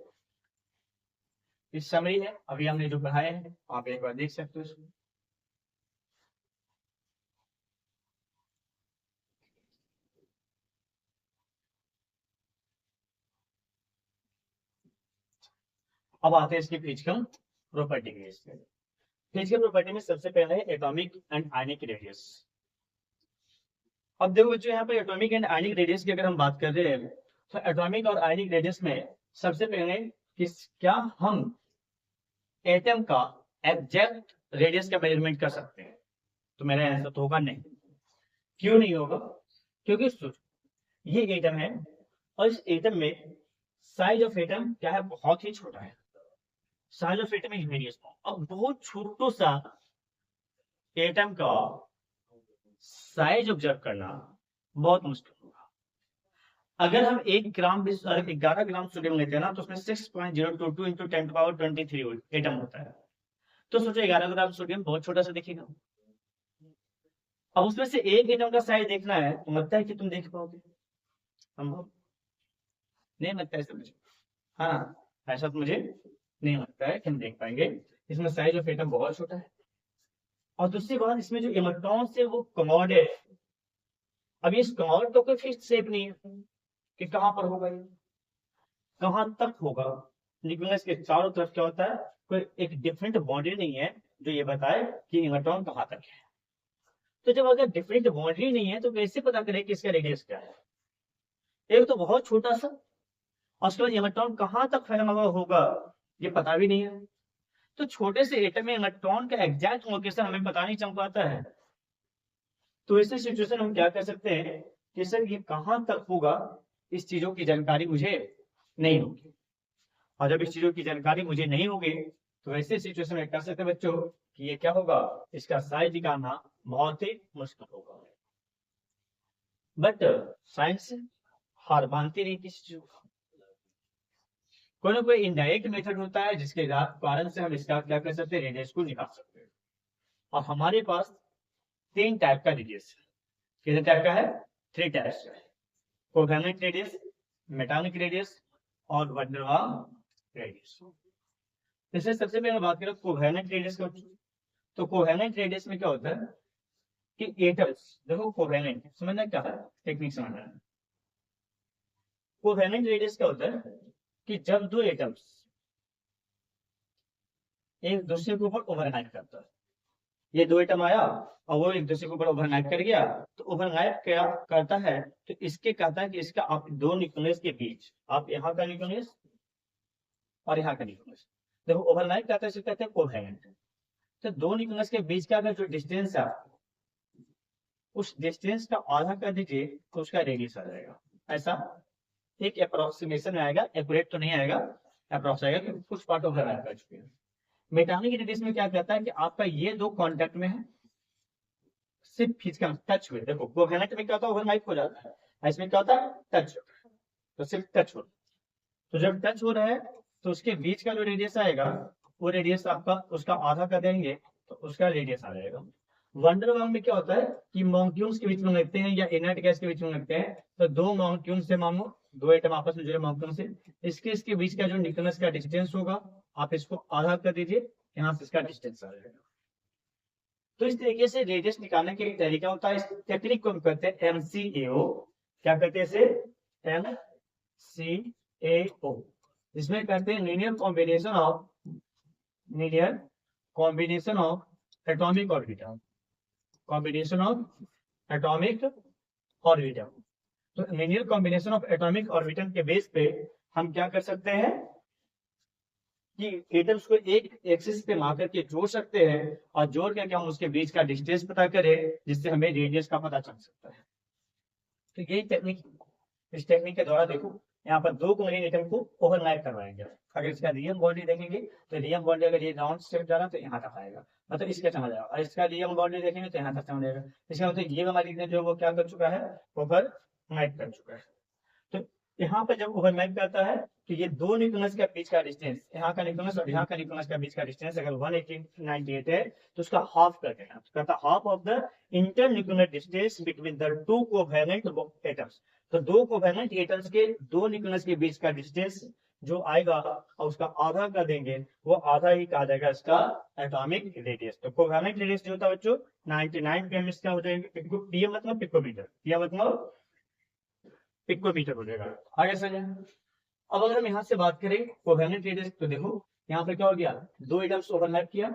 इस समरी है अभी हमने जो पढ़ाए हैं, आप एक बार देख सकते हो इसको। अब आते हैं इसकी फिजिकल प्रॉपर्टी के लिए। फिजिकल प्रॉपर्टी में सबसे पहले है एटॉमिक एंड आयनिक रेडियस। अब देखो बच्चों यहाँ पर एटॉमिक एंड आयनिक रेडियस की अगर हम बात कर रहे हैं तो एटॉमिक और आयनिक रेडियस में सबसे पहले क्या हम एटम का एग्जैक्ट रेडियस का मेजरमेंट कर सकते हैं? तो मेरा आंसर तो होगा नहीं। क्यों नहीं होगा? क्योंकि ये एटम है और इस एटम में साइज ऑफ एटम क्या है, बहुत ही छोटा है। Size of atom is very small. अब बहुत छोटो सा एटम का साइज ऑब्जर्व करना बहुत मुश्किल होगा। अगर हम 11 ग्राम सोडियम लेते हैं ना, तो उसमें 6.022 इंटू 10⁻23 एटम होता है। तो सोचो 11 ग्राम सोडियम बहुत छोटा सा दिखेगा। अब उसमें से एक एटम का साइज देखना है, तो लगता है कि तुम देख पाओगे? संभव नहीं लगता है मुझे। हाँ, ऐसा तो मुझे नहीं लगता है कि हम देख पाएंगे। इसमें साइज ऑफ एटम बहुत छोटा है। और दूसरी बात, इसमें जो इलेक्ट्रॉन है वो कमोड है। अब इस कमोड तो कोई फिक्स शेप नहीं है कि कहां पर होगा, ये कहां तक होगा। लेकिन इसके चारों तरफ क्या होता है, कोई एक डिफरेंट बाउंड्री नहीं है जो ये बताए कि इलेक्ट्रॉन कहां तक है। तो जब अगर डिफरेंट बाउंड्री नहीं है तो कैसे पता करें कि इसका रेडियस क्या है? एक तो बहुत छोटा सा, और उसके बाद इलेक्ट्रॉन कहां तक फैला हुआ होगा ये पता भी नहीं है। तो छोटे से एटम में इलेक्ट्रॉन का एग्जैक्ट लोकेशन हमें पता नहीं चल पाता है। तो ऐसे सिचुएशन हम क्या कर सकते हैं कि सर ये कहां तक होगा, इस चीजों की जानकारी मुझे नहीं होगी। और जब इस चीजों की जानकारी मुझे नहीं होगी तो ऐसे सिचुएशन में कर सकते बच्चों कि ये क्या होगा, इसका साइज निकालना बहुत ही मुश्किल होगा। बट साइंस हार मानती नहीं किसी चीज को। कोई ना कोई इनडायरेक्ट मेथड होता है जिसके कारण से हम इसका क्या कर सकते हैं, रेडियस को निकाल सकते हैं। और हमारे पास 3 टाइप का रेडियस है। कितने टाइप का है? 3 टाइप्स है। कोवेलेंट रेडियस, मेटालिक रेडियस और वैन डेर वाल्स रेडियस। जैसे सबसे पहले बात करें कोवेलेंट रेडियस का, तो कोवेलेंट रेडियस में क्या होता है कि एटम्स, देखो कोवेलेंट समझना क्या है, टेक्निक समझना है। कोवेलेंट रेडियस क्या होता है कि जब दो एटम्स एक दूसरे के ऊपर ओवरलैप करता है, ये 2 एटम आया और वो एक दूसरे के ऊपर ओवरलैप कर गया, तो ओवरलैप क्या करता है, तो इसके कहता है कि इसका आप 2 न्यूक्लियस के बीच, आप यहाँ का न्यूक्लियस और यहाँ का न्यूक्लियस, देखो ओवरलैप करता है, इसे कहते हैं कोवेलेंट। तो 2 न्यूक्लियस के बीच का अगर जो डिस्टेंस है उस डिस्टेंस का आधा कर दीजिए तो उसका रेडियस आ जाएगा। ऐसा एक अप्रोक्सीमेशन आएगा, एक्यूरेट तो नहीं आएगा, अप्रोक्स आएगा क्योंकि कुछ पार्ट ओवरलैप कर चुके हैं। मेटालिक रेडियस में क्या कहता है कि आपका ये 2 कांटेक्ट में है, सिर्फ फिजिकल टच हुए। देखो कोवेलेंट में क्या होता है, ओवरलैप हो जाता है, इसमें क्या होता है, टच, तो सिर्फ टच हो। तो जब टच हो रहा है तो उसके बीच का जो रेडियस आएगा वो रेडियस आपका उसका आधा कर देंगे तो उसका रेडियस आ जाएगा। वैन डेर वाल्स में क्या होता है कि मॉलिक्यूल्स के बीच में लगते हैं या इनर्ट गैस के बीच में लगते हैं, तो 2 मॉलिक्यूल से मान लो 2 एटम आपस में जुड़े मॉलिक्यूल से, इसके बीच का जो न्यूक्लियस का डिस्टेंस होगा आप इसको आधा कर दीजिए, यहाँ से इसका डिस्टेंस आ जाएगा। तो इस तरीके से रेडियस निकालने के एक तरीका होता है। इस टेक्निक को हम कहते हैं MCAO। क्या कहते हैं इसे? MCAO, जिसमें कहते हैं linear combination of atomic orbital, combination of atomic orbital. तो linear combination of atomic orbital के बेस पे हम क्या कर सकते हैं कि एटम्स को एक एक्सिस पे ला करके जोड़ सकते हैं, और जोड़ करके हम उसके बीच का डिस्टेंस पता करें जिससे हमें रेडियस का पता चल सकता है। तो यही टेक्निक, इस टेक्निक के द्वारा देखो यहाँ पर 2 कोलिन एटम को ओवरलैप करवाएंगे। अगर इसका रियल बॉडी देखेंगे तो रियल बॉडी अगर ये राउंड शेप जा रहा है तो यहाँ तक आएगा, मतलब इसके समझ आएगा। और इसका रियल बॉडी देखेंगे तो यहाँ तक समझ आएगा। इसका मतलब ये हमारी जो वो क्या कर चुका है, ओवरलैप कर चुका है। तो यहाँ पर जब ओवरलैप करता है तो ये 2 न्यूक्लियस के बीच का डिस्टेंस, यहाँ का न्यूक्लियस और यहाँ का न्यूक्लियस का बीच का डिस्टेंस अगर 198 है तो उसका हाफ कर देना, तो कहता half of the internuclear distance between the 2 covalent atoms. तो 2 कोवेलेंट एटम्स के 2 न्यूक्लियस के बीच का डिस्टेंस जो आएगा और उसका आधा कर देंगे, वो आधा ही कहा जाएगा इसका एटॉमिक रेडियस। तो कोवेलेंट रेडियस जो होता है बच्चों 99 pm इसका हो जाएगा, पीएम मतलब पिकोमीटर, पीएम मतलब पिकोमीटर हो जाएगा। आगे समझे। अब अगर हम यहाँ से बात करें कोवेलेंट रेडियस, तो देखो यहाँ पर क्या हो गया, 2 एटम्स ओवरलैप किया,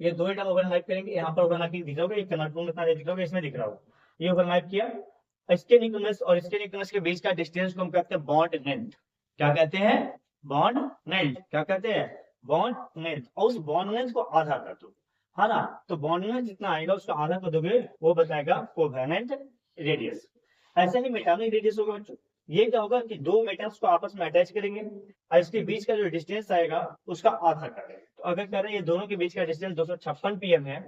ये 2 एटम ओवरलैप करेंगे, यहाँ पर ओवरलैपिंग दिख रहा होगा, एक कनाटून दिख रहा होगा, इसमें दिख रहा होगा, ये ओवरलैप किया, इसके न्यूक्लियस और इसके न्यूक्लियस के बीच का डिस्टेंस को हम कहते हैं बॉन्ड लेंथ। क्या कहते हैं? Bond length. क्या कहते हैं? Bond length. और उस बॉन्ड लेंथ को आधा कर दो, है ना, तो बॉन्ड लेंथ जितना आएगा उसका आधा कर दोगे, वो बताएगा कोवेलेंट रेडियस। ऐसे ही मेटालिक रेडियस होगा बच्चों। ये क्या होगा कि दो मेटल्स को आपस में अटैच करेंगे और इसके बीच का जो डिस्टेंस आएगा उसका आधा करेंगे। तो अगर कह रहे हैं ये दोनों के बीच का डिस्टेंस 256 पीएम है,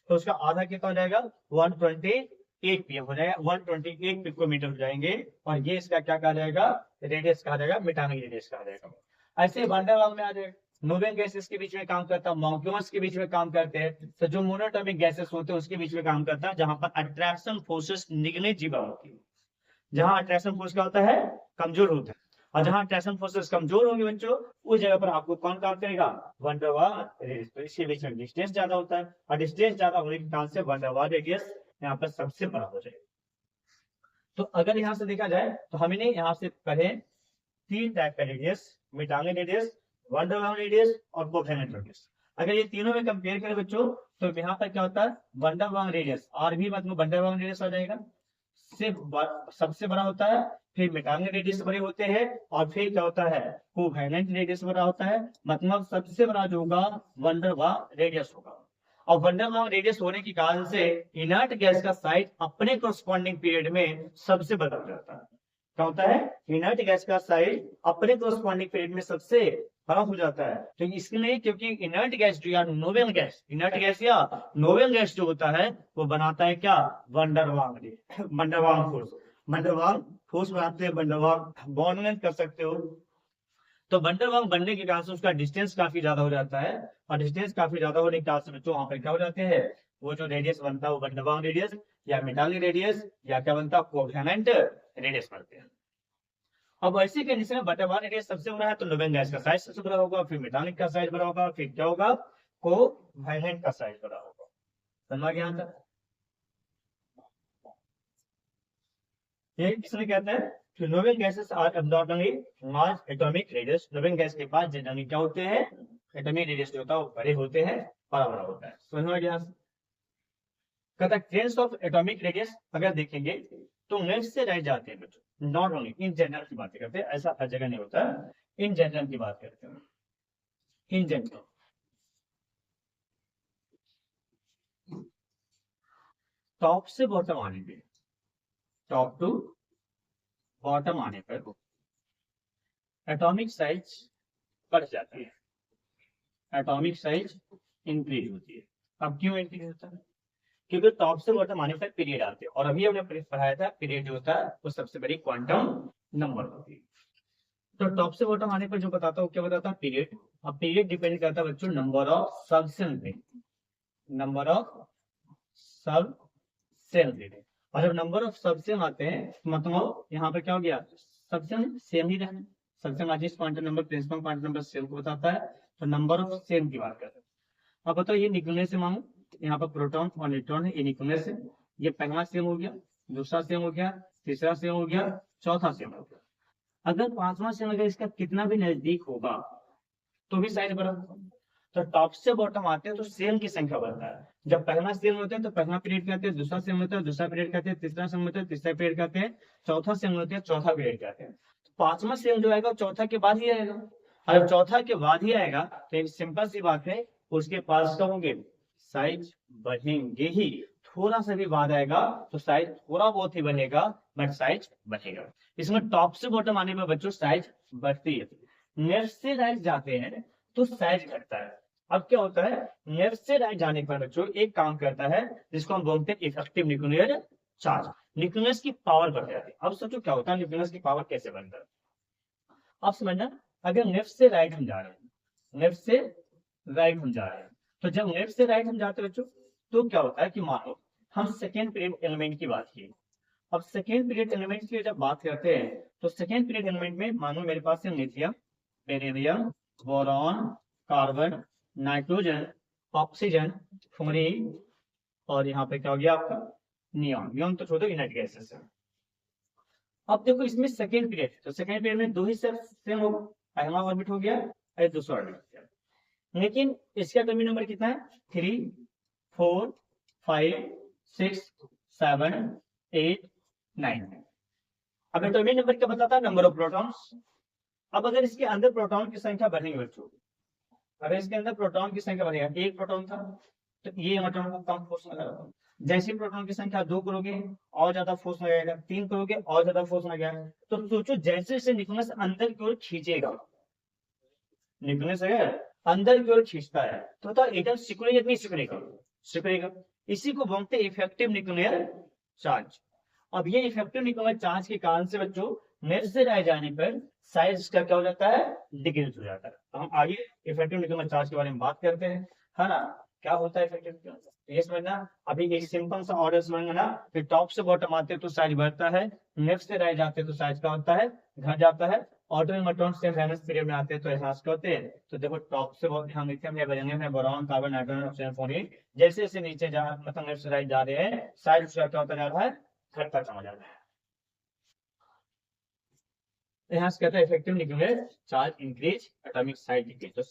तो उसका आधा कितना हो जाएगा? 128 पीएम हो जाएगा, 128 पिकोमीटर हो जाएंगे। और ये इसका क्या कहा जाएगा? रेडियस कहा जाएगा, मेटालिक रेडियस कहा जाएगा। ऐसे वंडर वाल में आ जाएगा। नोबेल गैसेस के बीच में काम करता है, मॉलिक्यूल्स के बीच में काम करते हैं, तो जो मोनोटॉमिक गैसेस होते हैं उसके बीच में काम करता है, जहां पर अट्रैक्शन फोर्सेस निग्लेजिबल होती है। जहां अट्रैक्शन फोर्स क्या होता है? कमजोर होता है। और जहां अट्रैक्शन फोर्सेस कमजोर होंगे बच्चों, उस जगह पर आपको कौन काम करेगा? वन डर वाल रेडियस। तो इसके बीच में डिस्टेंस ज्यादा होता है, और डिस्टेंस ज्यादा होने के कारण से वन डर वाल रेडियस यहाँ पर सबसे बड़ा हो जाएगा। तो अगर यहाँ से देखा जाए तो हमने यहाँ से पढ़े तीन टाइप का रेडियस, मेटालिक रेडियस, वन डर वाल रेडियस और कोवेलेंट रेडियस। अगर ये तीनों में कंपेयर करें बच्चों, तो यहाँ पर क्या होता है? वन डर वाल रेडियस, और भी मतलब वन डर वाल रेडियस आ जाएगा, सबसे बड़ा होता है, फिर मेटालिक रेडियस बड़े होते हैं, और फिर क्या होता है? कोवेलेंट रेडियस बड़ा होता है। मतलब सबसे बड़ा जो होगा वन डर वाल रेडियस होगा। और वन डर वाल रेडियस होने के कारण से इनर्ट गैस का साइज अपने कोरस्पॉन्डिंग पीरियड में सबसे बड़ा हो जाता है। क्या होता है? इनर्ट गैस का साइज अपने कोरस्पॉन्डिंग पीरियड में सबसे बड़ा हो जाता है। तो इसलिए क्योंकि इनर्ट गैस जो या नोबेल गैस, इनर्ट गैस या नोबेल गैस जो होता है वो बनाता है क्या? वन डर वाल फोर्स। वन डर वाल फोर्स बनाते हैं, वन डर वाल बॉन्ड लेंथ कर सकते हो। तो वन डर वाल बनने के कारण से उसका डिस्टेंस काफी ज्यादा हो जाता है, और डिस्टेंस काफी ज्यादा होने के कारण से बच्चों वहां पर क्या हो जाते हैं? वो जो रेडियस बनता है वो वन डर वाल रेडियस या मेटालिक रेडियस या क्या बनता है? कोवेलेंट रेडियस बनते हैं। अब ऐसे कंडीशन में वन डर वाल रेडियस सबसे बड़ा है, तो नोबेल गैस का साइज सबसे बड़ा होगा, फिर मेटालिक का साइज बड़ा होगा, फिर क्या होगा? कोवेलेंट का साइज बड़ा होगा। समझ गया? ये किसने कहते हैं कि noble gases are abnormally large atomic radius. Noble gas के पास जनरली क्या होते हैं? एटॉमिक रेडियस जो होता है वो बड़े होते हैं, बड़ा बड़ा होता है। समझ गया? कहता है ट्रेंड्स ऑफ एटॉमिक रेडियस अगर देखेंगे तो लेफ्ट से राइट जाते हैं बच्चों। नॉट ओनली, इन जनरल की बात करते हैं, ऐसा हर जगह नहीं होता, इन जनरल की बात करते हैं। इन जनरल टॉप से बॉटम आने पे, टॉप टू बॉटम आने पर एटॉमिक साइज बढ़ जाती है, एटॉमिक साइज इंक्रीज होती है। अब क्यों इंक्रीज होता है? क्योंकि टॉप से बॉटम आने पर पीरियड आते हैं, और अभी हमने पढ़ाया था पीरियड जो होता है वो सबसे बड़ी क्वांटम नंबर होती है। तो टॉप से बॉटम आने पर जो बताता है क्या बताता है? पीरियड। अब पीरियड डिपेंड करता है बच्चों नंबर ऑफ सब सेल पे, नंबर ऑफ सब सेल पे। और जब नंबर ऑफ सब सेल आते हैं मतलब यहाँ पर क्या हो गया? सब सेल सेम ही रहना। सबसे largest quantum number principal quantum number shell को बताता है, तो नंबर ऑफ सेल की बात करते हैं। अब बताओ ये न्यूक्लियस से मांगो, यहाँ पर प्रोटॉन और न्यूट्रॉन है, ये न्यूक्लियस है। ये पहला सेल हो गया, दूसरा सेल हो गया, तीसरा सेल हो गया, चौथा सेल हो गया। अगर पांचवा सेल अगर इसका कितना भी नजदीक होगा तो भी साइज बड़ा होगा। तो टॉप से बॉटम आते हैं तो सेल की संख्या बढ़ता है। जब पहला सेल होता है तो पहला पीरियड कहते हैं, दूसरा सेल होता है दूसरा पीरियड कहते हैं, तीसरा सेल होता है तीसरा पीरियड कहते हैं, चौथा सेल होता है चौथा पीरियड कहते हैं। पांचवा सेल जो आएगा चौथा के बाद ही आएगा, और जब चौथा के बाद ही आएगा तो एक सिंपल सी बात है, उसके पास क्या होंगे? साइज बढ़ेंगे ही। थोड़ा सा भी बाद आएगा तो साइज थोड़ा बहुत ही बनेगा, बट साइज बढ़ेगा। इसमें टॉप से बॉटम आने में बच्चों साइज बढ़ती है, लेफ्ट से राइट जाते हैं तो साइज घटता है। अब क्या होता है? लेफ्ट से राइट जाने पर बच्चों एक काम करता है जिसको हम बोलते हैं इफेक्टिव न्यूक्लियर चार्ज। न्यूक्लियस की पावर बढ़ जाती है। अब सोचो क्या होता है, न्यूक्लियस की पावर कैसे बनता है? आप समझना, अगर लेफ्ट से राइट हम जा रहे हैं, लेफ्ट से राइट हम जा रहे हैं, तो जब लेफ्ट से राइट हम जाते हैं बच्चों तो क्या होता है कि मानो हम सेकेंड पीरियड एलिमेंट की बात की। अब सेकेंड पीरियड एलिमेंट की जब बात करते हैं तो सेकेंड पीरियड एलिमेंट में मानो मेरे पास है lithium, beryllium, boron, carbon, nitrogen, oxygen, fluorine, और यहाँ पे क्या हो गया आपका? नियॉन। नियॉन तो छोड़ो, इनर्ट गैसेस है। अब देखो इसमें सेकेंड पीरियड, तो सेकेंड पीरियड में दो ही सेल होगा, पहला ऑर्बिट हो गया और दूसरा ऑर्बिट हो गया। लेकिन इसका एटॉमिक नंबर कितना है? 3, 4, 5, 6, 7, 8, 9। अब एटॉमिक नंबर क्या बताता है? Number of protons. अब अगर इसके अंदर प्रोटॉन की संख्या बढ़ेगी बच्चों, अगर इसके अंदर प्रोटॉन की संख्या बढ़ेगा, एक प्रोटॉन था तो ये इलेक्ट्रॉन को कम फोर्स लगाएगा। जैसे प्रोटॉन की संख्या 2 करोगे और ज्यादा फोर्स लगेगा, 3 करोगे और ज्यादा फोर्स लगेगा। तो सोचो जैसे जैसे न्यूक्लियस अंदर की ओर खींचेगा, न्यूक्लियस अगर अंदर की ओर खींचता है तो एटम सिकुड़ेगा नहीं सिकुड़ेगा? सिकुड़ेगा। इसी को बोलते हैं इफेक्टिव न्यूक्लियर चार्ज। अब ये इफेक्टिव न्यूक्लियर चार्ज के कारण से बच्चों नेचर रह जाने पर साइज का क्या हो जाता है? डिक्रीज हो जाता है। तो हम आगे इफेक्टिव न्यूक्लियर चार्ज के बारे में बात करते हैं, है ना। क्या होता है इफेक्टिव न्यूक्लियर चार्ज? ये समझना। अभी एक सिंपल सा ऑर्डर समझना ना, फिर टॉप से बॉटम आते तो साइज बढ़ता है, लेफ्ट से राइट जाते तो साइज क्या होता है? घट जाता है। ऑटो इलेक्ट्रॉन से वैलेंस पीरियड में आते हैं तो एनहांस करते हैं। तो देखो टॉप से हम लिथियम है, बेरिलियम है, boron, carbon, nitrogen, oxygen, fluorine, जैसे जैसे नीचे जा मतलब लेफ्ट से राइट जा रहे हैं साइज उसका क्या होता जा रहा है? घटता चला जा रहा है। यहाँ से कहता है effective nuclear charge increase, atomic size decrease. तो